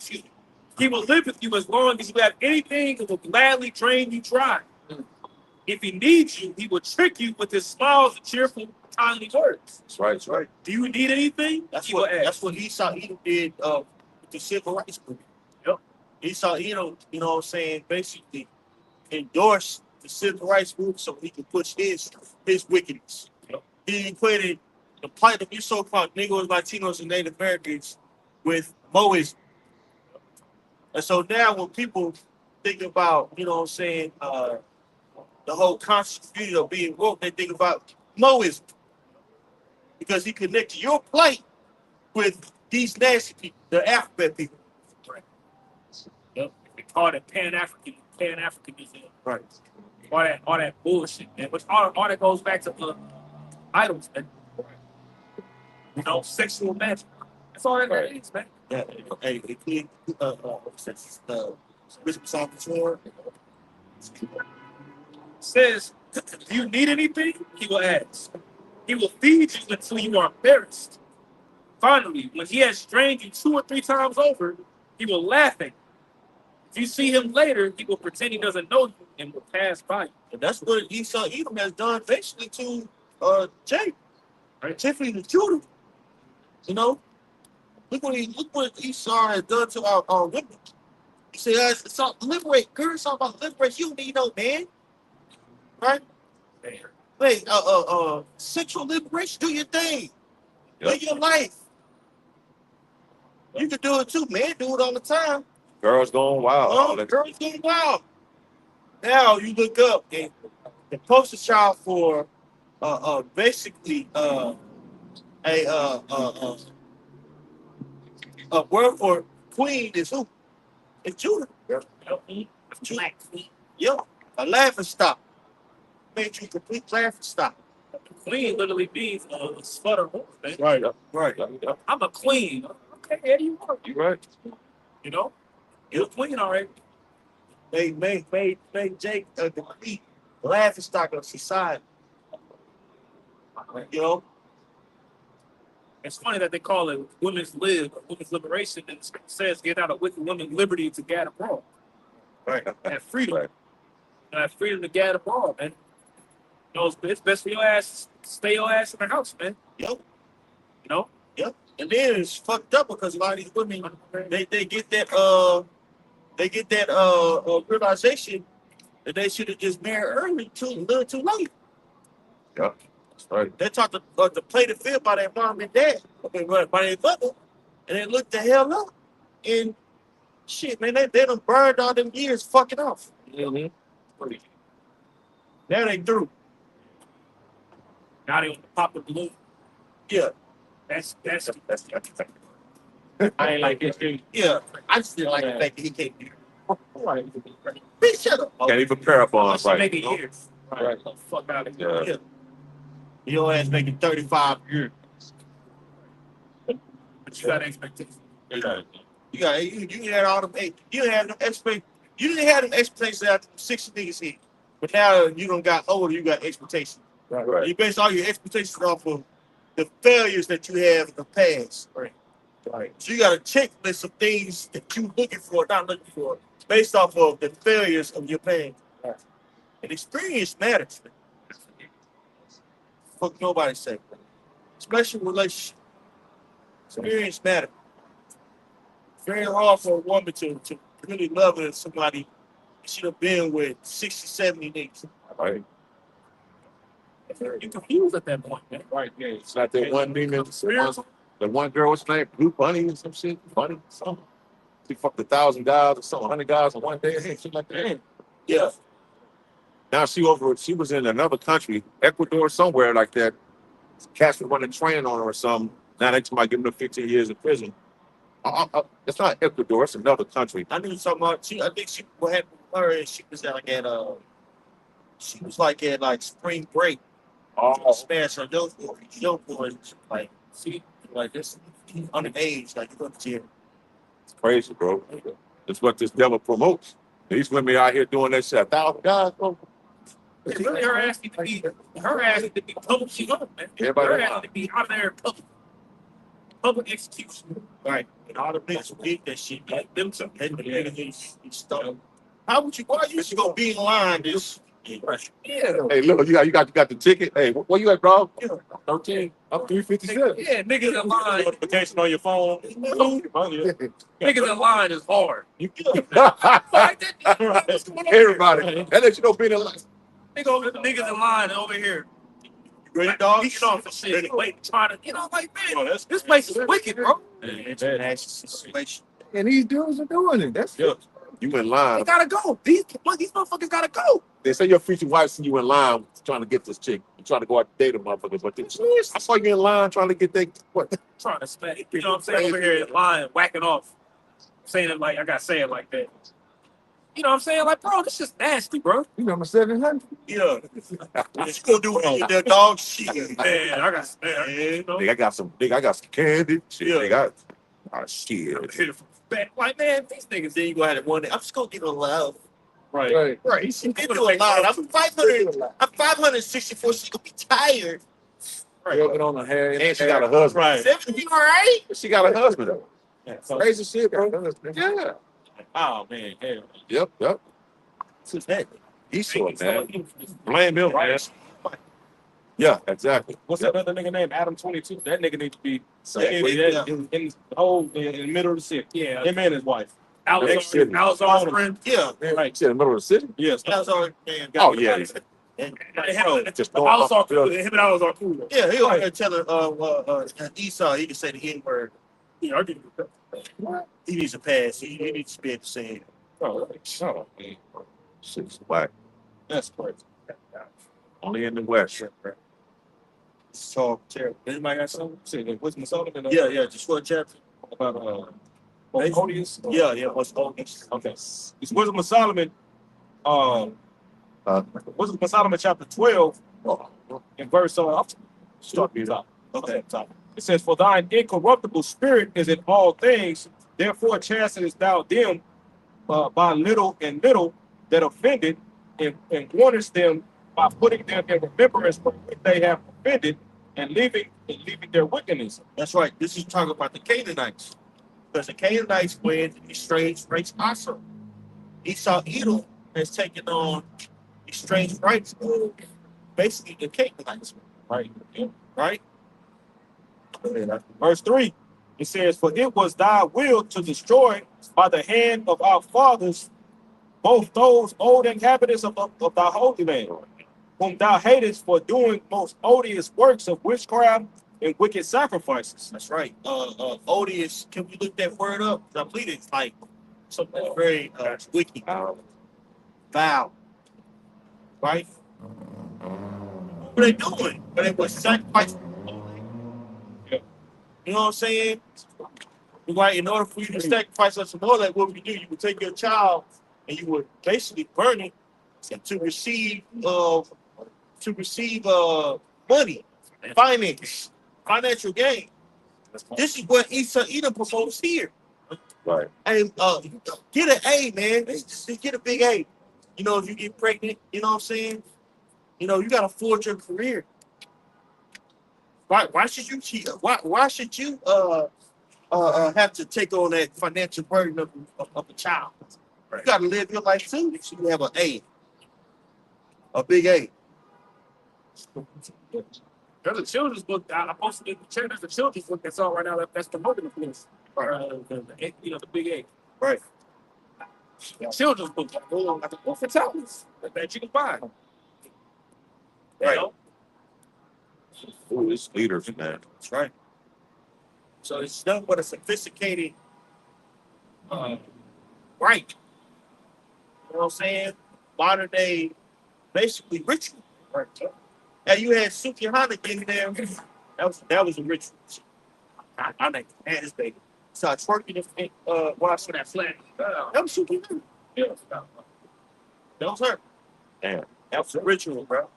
He will live with you as long as you have anything and will gladly drain you dry. If he needs you, he will trick you with his smiles and cheerful, kindly words. That's right. That's right. Do you need anything? That's what Esau Edom did with the civil rights movement. Yep. Esau Edom, you know what I'm saying, basically endorsed the civil rights movement so he could push his wickedness. Yep. He equated the plight of your so-called Negroes, Latinos, and Native Americans with Moism. And so now when people think about, you know what I'm saying, the whole conscious beauty of being woke, they think about Moism. Because he connected your plight with these nasty people, the alphabet people. Right. Yep. They call it Pan-Africanism. Right. All that bullshit, man. Which all that goes back to idols, man. Sexual magic. That's all that is, man. Yeah. Hey, Bishop Salvatore says, do you need anything? He will ask. He will feed you until you are embarrassed. Finally, when he has strained you 2 or 3 times over, he will laugh at you. If you see him later, he will pretend he doesn't know you and will pass by you. And that's what Esau Edom has done basically to Jay. Right. Tiffany the Judah. Look what Esau has done to our women. He said, it's all liberate, girl, it's all about liberate. You don't need no man. Right? Wait, sexual liberation, do your thing. Live your life. You can do it too, man. Do it all the time. Girls going wild. Girls going wild. Now you look up and the poster child for basically a word for queen is who? It's Judah. Black queen. Yo, a laughing stock. Made you a complete laughing stock. Queen literally means a sputter horse, man. Right. I'm a queen. Okay, Eddie, you are. You right. You're a queen, all right. Made Jake a complete laughing stock of society. It's funny that they call it women's liberation, and it says get out of wicked women liberty to gad abroad. Right. Have freedom. Right. Have freedom to gad abroad, man. It's best for your ass to stay your ass in the house, man. Yep. Yep. And then it's fucked up because a lot of these women they get that realization that they should have just married early a little too late. Yep. Right. They taught to play the field by their mom and dad, by their mother, and they looked the hell up. And shit, man, they done burned all them years fucking off. Mm-hmm. Now they through. Now they want to pop the balloon. Yeah, That's I ain't like this dude. yeah. I just didn't like the fact that he can't do it. Bitch, shut up. Can't even prepare for us, she right? making you know? years. Right. The fuck out of here. Yeah. Yeah. Your ass making 35 years. But you got expectations. You had all them you had them you didn't have them expectations after 60 niggas hit. But now you don't got older, you got expectations. Right. You base all your expectations off of the failures that you have in the past. Right. So you got a checklist of things that you looking for, not looking for, based off of the failures of your past. Right. And experience matters, man. Fuck nobody say. Especially relationship. Experience matters. Very hard for a woman to really love somebody she done been with 60, 70 niggas. Right. You confused at that point, man. Right, yeah. It's like that one demon. The one girl, what's her name? Blue Bunny or some shit. Bunny, something. She fucked 1,000 guys or something, 100 guys in one day. Hey, shit like that. Yeah. Now she was in another country, Ecuador, somewhere like that. Cats were running train on her or something. Now they might give her 15 years in prison. It's not Ecuador, it's another country. I knew something about I think she what happened with her is she was at spring break. Oh, Smash her young boy, like see like this underage, like you go to jail. it's crazy, bro. That's what this devil promotes. These women out here doing that shit. 1,000 guys, bro. It's really her ass need to be publicly known, man. Everybody- Her ass need to be out there in public execution. Right. And all the niggas who did that shit, like them some niggas stuff. Why you should go be in line this Yeah. Hey, look, you got the ticket. Hey, where you at, bro? 13. I'm 357. Yeah, niggas in line. Notification on your phone. Niggas in line is hard. Everybody. That lets you know being in line. Niggas in line over here. great dog. Geeking off for shit. Wait, trying to, like, Oh, man, that's this place is wicked, bro. International situation. And these dudes are doing it. That's Yeah. You in They line. gotta go. These motherfuckers gotta go. They say your future wife see you in line trying to get this chick. You trying to go out to date a motherfucker. But I saw you in line trying to get that. What? Trying to smack. You know what I'm saying? Over here in line, whacking off. Saying it like, I gotta say it like that. You know what I'm saying? Like, bro, this just nasty, bro. you number 700. Yeah. What you gonna do with that dog shit? Man, I got you know? Nigga, I got some candy. Shit, Yeah. nigga. Shit. Hit it from the back. Like, man, these niggas, Then you go ahead and one day. I'm just gonna get a love. Right. Right. She did do a lot. I'm 564. She gonna be tired. Rubbing on her hair. And she got a husband. Right. 70, you all right? She got a husband though. Yeah, so- Crazy shit, bro. Yeah. Oh, man. Hell. Yep. Since that. He's short, man. Blame him, man. Yeah, exactly. What's that other nigga name? Adam 22. That nigga needs to be Yeah. in the middle of the city. Yeah. Him and his wife. Alzar's friend. Yeah. Right. Shit, in the middle of the city. Yes. That's all man. Oh, yeah. And, Just Alzar cool. Him and Alzar cool. yeah, he over there telling Esau he can say the N word. Yeah, I get it. He needs a pass. He needs to be able to say it. Oh, man. Shit's whack. That's crazy. Only in the West. It's all terrible. Anybody got something? Say, Wisdom Solomon? Yeah, just one chapter. About Odious? Yeah, what's Odious? Okay. It's Wisdom of Solomon. Wisdom of Solomon, chapter 12, in verse. Start me up. Okay. It says, "For thine incorruptible spirit is in all things, therefore chastenest thou them by little and little that offended, and warnest them by putting them in remembrance for which they have offended, and leaving their wickedness." That's right. This is talking about the Canaanites. Because the Canaanites went in strange race also. Esau Edom has taken on these strange rights of basically the Canaanites. Right. Right? Verse 3, it says, "For it was thy will to destroy by the hand of our fathers both those old inhabitants of thy holy land, whom thou hatest for doing most odious works of witchcraft and wicked sacrifices. That's right. Odious. Can we look that word up? I believe it's like something that's very wicked, foul, right? What are they doing? But they were sacrificing. You know what I'm saying? Like, in order for you to sacrifice us more, like what would you do? You would take your child and you would basically burn it to receive money, finance, financial gain. This is what Edom proposed here. Right. And get an A, man. Just get a big A. You know, if you get pregnant, you know what I'm saying? You know, you gotta forge your career. Why should you cheat? Why should you have to take on that financial burden of a child? You gotta live your life too. So you have an A. A big A. There's a children's book. I posted in the chat. There's a children's book that's out right now. That's promoting the police. The big A. Right. Children's book. Like a book for talents that you can buy. You Right. know? Ooh, it's leaders, man. That's right. So it's nothing but a sophisticated right. You know what I'm saying? Modern day, basically ritual. Right. Now you had Sukihana getting there. That was a ritual. I like had his baby. So I twerking and watching that flag. That was Sukihana. Yeah. That was her. Damn. That was a ritual, bro.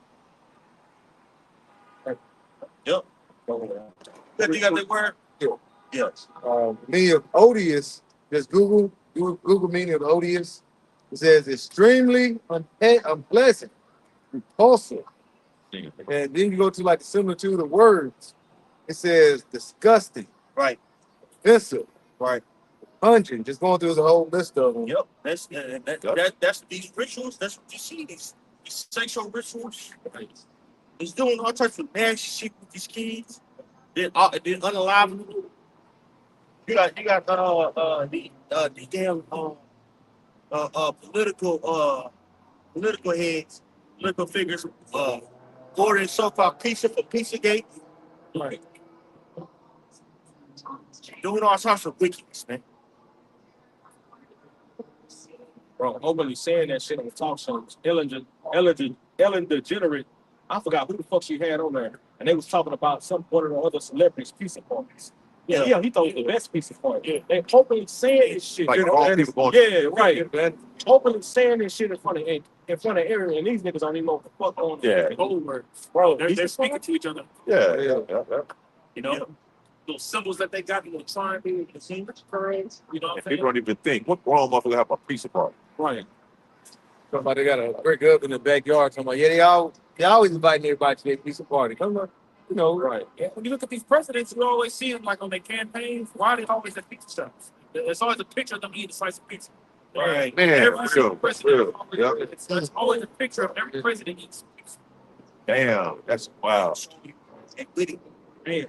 Yep. You got that word? Yeah. Yes. Meaning of odious, just Google meaning of odious. It says extremely unpleasant, repulsive. And then you go to like the similitude of words. It says disgusting, Right. offensive, Right. pungent. Just going through the whole list of them. Yep. That's these rituals. That's what you see. These sexual rituals. It's doing all types of nasty shit with these kids. Then unalive them. You got the damn political heads, political figures ordering so-called pizza for Pizzagate. Right. Doing all sorts of wickedness, man. Bro, openly saying that shit on talk shows. Ellen DeGeneres, I forgot who the fuck she had on there. And they was talking about one of the other celebrities' pizza parties. Yeah, he thought it was the best pizza party. Yeah. They openly saying this shit. Like all people going. Yeah, right, man. Openly saying this shit in front of everyone, and these niggas don't even know what the fuck on. Yeah. Over. Bro, They're speaking to each other. Yeah. You know, those symbols that they got, the triangle, the single curls. You know what I'm And saying? people don't even think what grown motherfucker have a pizza party. right. Somebody got a brick up in the backyard. Somebody, they always inviting everybody to their pizza party. Come on, you know, Right. Yeah. When you look at these presidents, you always see them like on their campaigns. Why are they always at pizza shops? There's always a picture of them eating a slice of pizza. Right. Man, Every single real, president. real. Yep. There's always a picture of every president eats pizza. Damn, that's wild. And with it. Man,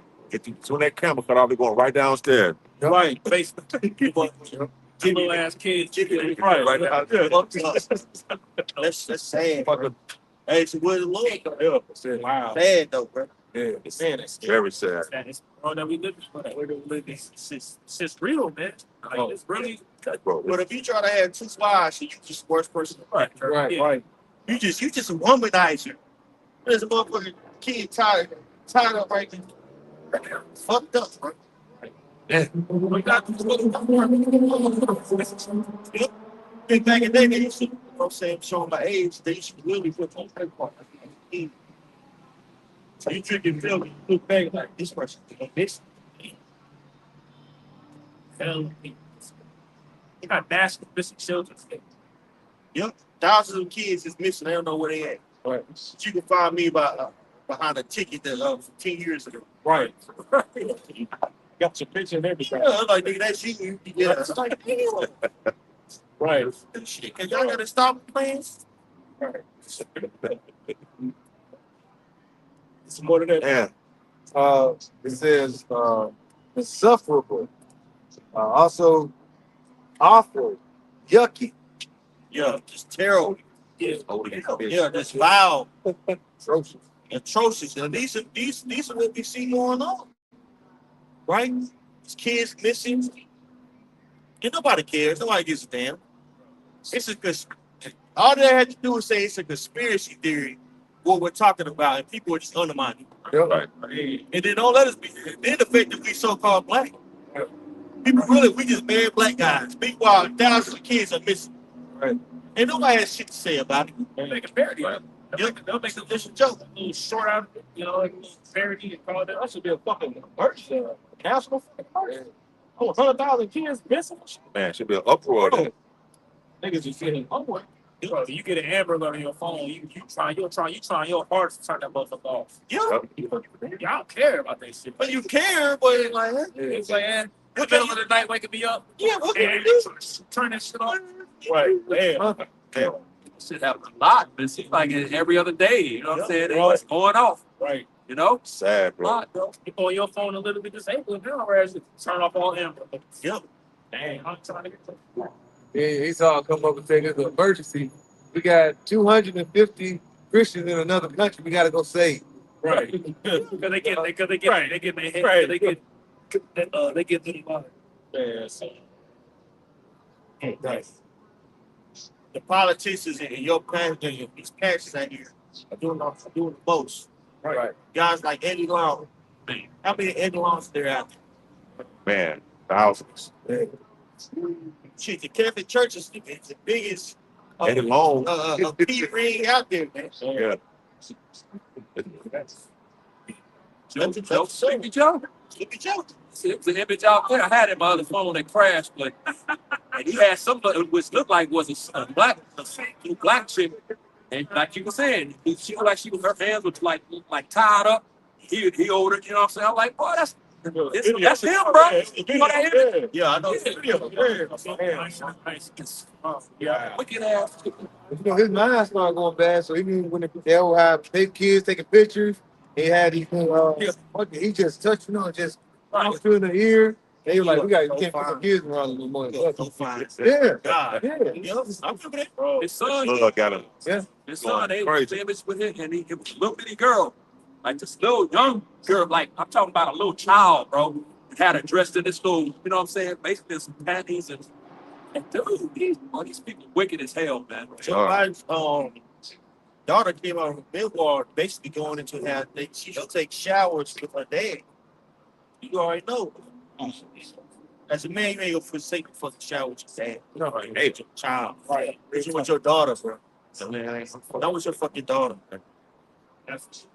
When that camera cut off, they're going right downstairs. right. Basically, little ass kids. Right now. That's sad. Bro. Hey, so where's the Lord? Wow. Sad though, bro. yeah. Man, it's Very sad. It's all that we live for. That we're living. It's just real, man. Like, it's really. Bro, But if you try to have two wives, you just the worst person. Right. Right, Yeah. right. You just a womanizer. There's a motherfucking kid tied up right there. Fucked up, bro. We got to Yep. Big back in the day, they used to, you know what I'm saying, showing my age, they used to really put on that part. So you drinking film, you look back like this person, this. hell. You got national missing children. Yep. Thousands of kids is missing. They don't know where they at. Right. But you can find me behind a ticket that from 10 years ago. right. Got your picture and everything. Yeah, I'm like, nigga, that's you. Yeah. It's like, damn. Right. Shit, cause y'all gotta stop playing. Some more than that. yeah. It says insufferable. Also awful, yucky, Yeah, just terrible. Yeah, that's vile, Atrocious. atrocious. And these are what we see going on, right? These kids missing. And nobody cares. Nobody gives a damn. It's a all they had to do is say it's a conspiracy theory, what we're talking about, and people are just undermining it. Yep. Right. And then don't let us be. Then the fact that we so-called black. People really, we just mad black guys. Meanwhile, thousands of kids are missing. Right. And nobody has shit to say about it. They'll make a parody. Right. They'll make a It's a joke. little short out, like a little parody and call it. That should be a fucking merch, national fucking merch. Oh, 100,000 kids missing. Man, should be an uproar. There. Niggas just getting homework. Bro, you get an Amber Alert on your phone. You trying your hardest to turn that motherfucker off. Yeah, Y'all don't care about that shit. but you care, but it's like, It's like, man, in the what middle of the night waking me up. yeah, what can And you do? turn that shit off. Right, man. Damn. Shit happens a lot, but it seems like it every other day. You know what I'm saying? Right. It's going off. Right. You know, Sad, a bro. lot, bro. You on your phone a little bit disabled now, whereas you turn off all Amber. Yep. Dang, I'm trying to get to Yeah, he saw him come up and say there's an emergency. We got 250 Christians in another country. We got to go save. right. Because they get their head, Right. they get to the bottom. Yeah, so. Right. The politicians and your pastors, these pastors out here are doing the most. Right. Guys like Eddie Long. How many Eddie Longs there out there? Man, thousands. Shit, the Catholic Church is the biggest Eddie Long. P ring out there, man. Yeah. Joe, Sleepy Joe. Sleepy Joe. See, it was an image out there. I had it on my other phone that crashed, but and he had somebody which looked like was a black chick, and like you were saying, she looked like her hands were like tied up. He over it, you know what I'm saying? I'm like, boy, that's him, bro. You know that image? Yeah, I know. Yeah. Wicked ass. You know, his mind started going bad, so he knew when they would have fake kids taking pictures. He had these he just touched, just through the ear. They were like, we can't put the kids around no more. So fine. Yeah. God. Yeah. Yeah, I remember that. His son, Look at him. his son, they Crazy. was image with it, and it was a little bitty girl. Like this little young girl, like I'm talking about a little child, bro. Had her dressed in this little, you know what I'm saying? Basically some panties and dude, these people wicked as hell, man. Joe Biden's daughter came out of Billboard basically going into how she should take showers with her dad. You already know. As a man, you ain't gonna forsake the fucking shower with your dad. No, hey, Child. Right. It's with your daughter, bro. That was your fucking daughter. That's,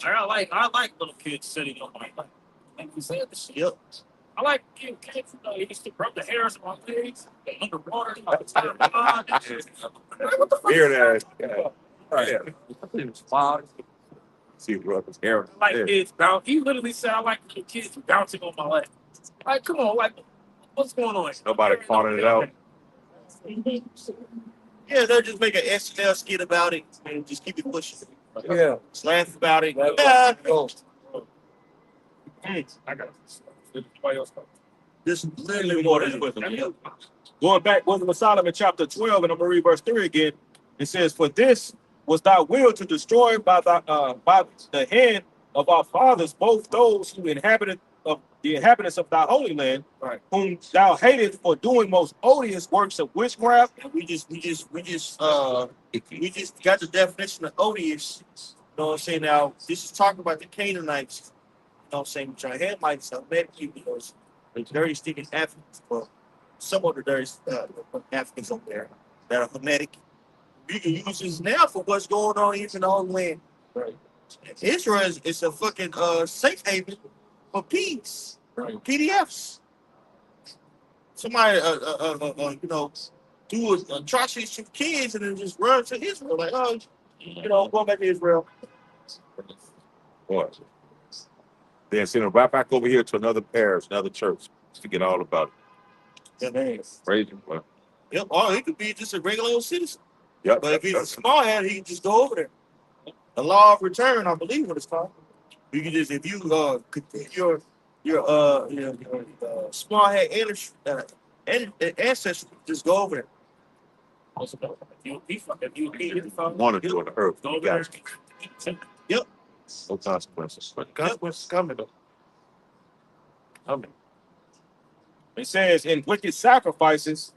I like little kids sitting on my lap. Like you said, the shit. Yep. I like kids, they used to rub the hairs on my legs, underwater, like, tie them on and shit. Like, what the fuck? weird ass guy. Right. It was wild. See, bro, his hair. I like kids bounce. He literally said, I like little kids bouncing on my lap. Like, come on, like, what's going on? Nobody calling it out. Yeah, they'll just make an SNL skit about it and just keep it pushing. Yeah. Just laugh about it. Oh, I got anybody else. This literally what is with them. Going back, Wisdom of Solomon, chapter 12, and I'm going to read verse 3 again. It says, for this was thy will to destroy by the hand of our fathers, both those who inhabited of the inhabitants of thy holy land, Right. whom thou hatest for doing most odious works of witchcraft. And we just got the definition of odious. You know what I'm saying? Now, this is talking about the Canaanites. You know what I'm saying? Which are Hamites, Hamitic people, the dirty stinking Africans. Well, some of the dirty Africans up there that are Hamitic. You can use this now for what's going on here in the whole land. right. Israel is a fucking safe haven for peace. Right. PDFs. Somebody, do atrocities to kids and then just run to Israel. Like, oh, going back to Israel. Boy. Then send him right back over here to another parish, another church, to get all about it. Yeah, man. Crazy, boy. Yep. Or he could be just a regular old citizen. Yep. But if he's a small head, he can just go over there. The law of return, I believe what it's called. You can just, if you your small head ancestry, just go over there. He fucking he Wanted to on the earth. go You over there. got Yep. no consequences. But consequences coming though. Coming. It says in wicked sacrifices.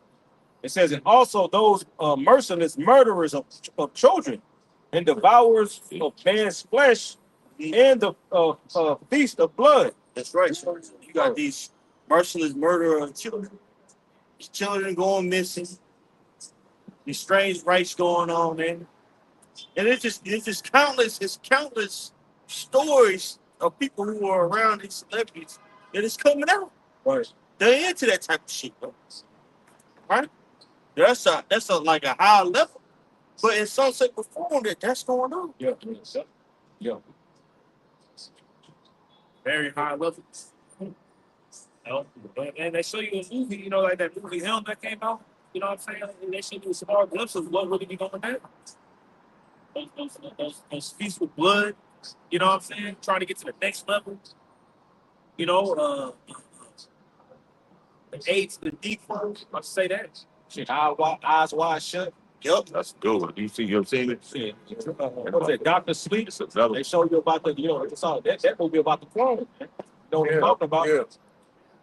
It says, and also those merciless murderers of children and devourers of man's flesh and the feast of blood. That's right. So you got these merciless murder of children. Children going missing. These strange rites going on, man. And it's just countless stories of people who are around these celebrities that is coming out. Right. They're into that type of shit, bro. Right? That's a like a high level. But in some shape or form that's going on. Yeah. Yeah. Very high level. You know, and they show you a movie, you know, like that movie Helm that came out. You know what I'm saying? And they show you a small glimpse of what really be going down. Those feasts with blood. You know what I'm saying? Trying to get to the next level. You know, the AIDS, the deep ones. I'll say that. Shit, eyes wide shut. Yep. That's a good one. You've seen it? Shit. What's that? Dr. Sleep. It's another. They show you about the, you know, it's all that movie about the clone, man. You know what I'm talking about? Yeah.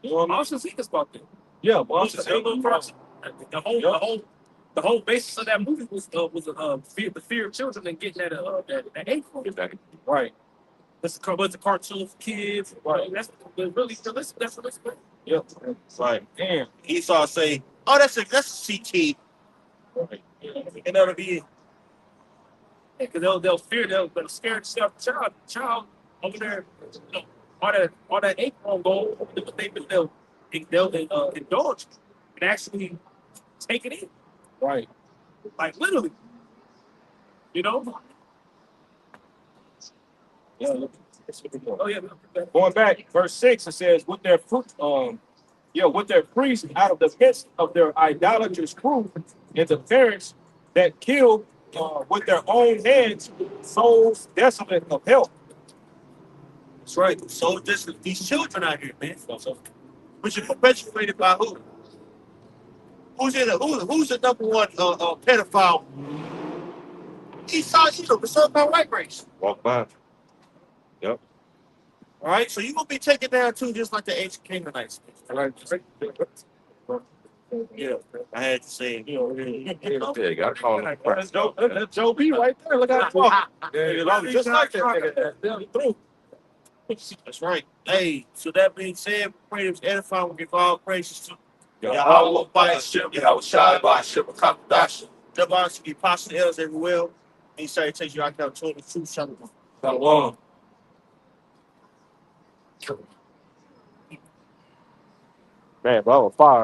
You know what I mean? Monsters Inc. is about that. Yeah, Monsters Monsters Inc. Inc. Cross. The whole basis of that movie was the fear of children and getting that hate from it. Right. This was a cartoon for kids. Right. That's really realistic. That's realistic. Yep. Right. Damn. Esau say, oh, that's a CT. Right. And that'll be Because they'll fear, they'll scare the child over there. You know, all that hate won't go. They'll indulge and actually take it in, Right. like literally. You know. Yeah. Look, that's what we're doing. Oh yeah. Going back, verse 6, it says, with their fruit, with their priests out of the midst of their idolatrous crew, and the parents that killed with their own hands souls desolate of health. that's right. So just these children out here, man. Which are perpetuated by who? Who's the number one pedophile? Esau, the son by white race. Walk by. All right, so you're gonna be taken down too, just like the ancient Canaanites. Right. Yeah, I had to say it. Yeah, you gotta call him. That's Joe B right there. Look at that. Just like that nigga. Through. That's right. Hey, so that being said, pray to edify, we give all praises to Yahweh by Hashem, Yahweh Shai by Hashem, Kakadash. the boss, the apostle, elders everywhere. He salutations you out there to the truth, shalom. Shalom. Man, bro, I was fired.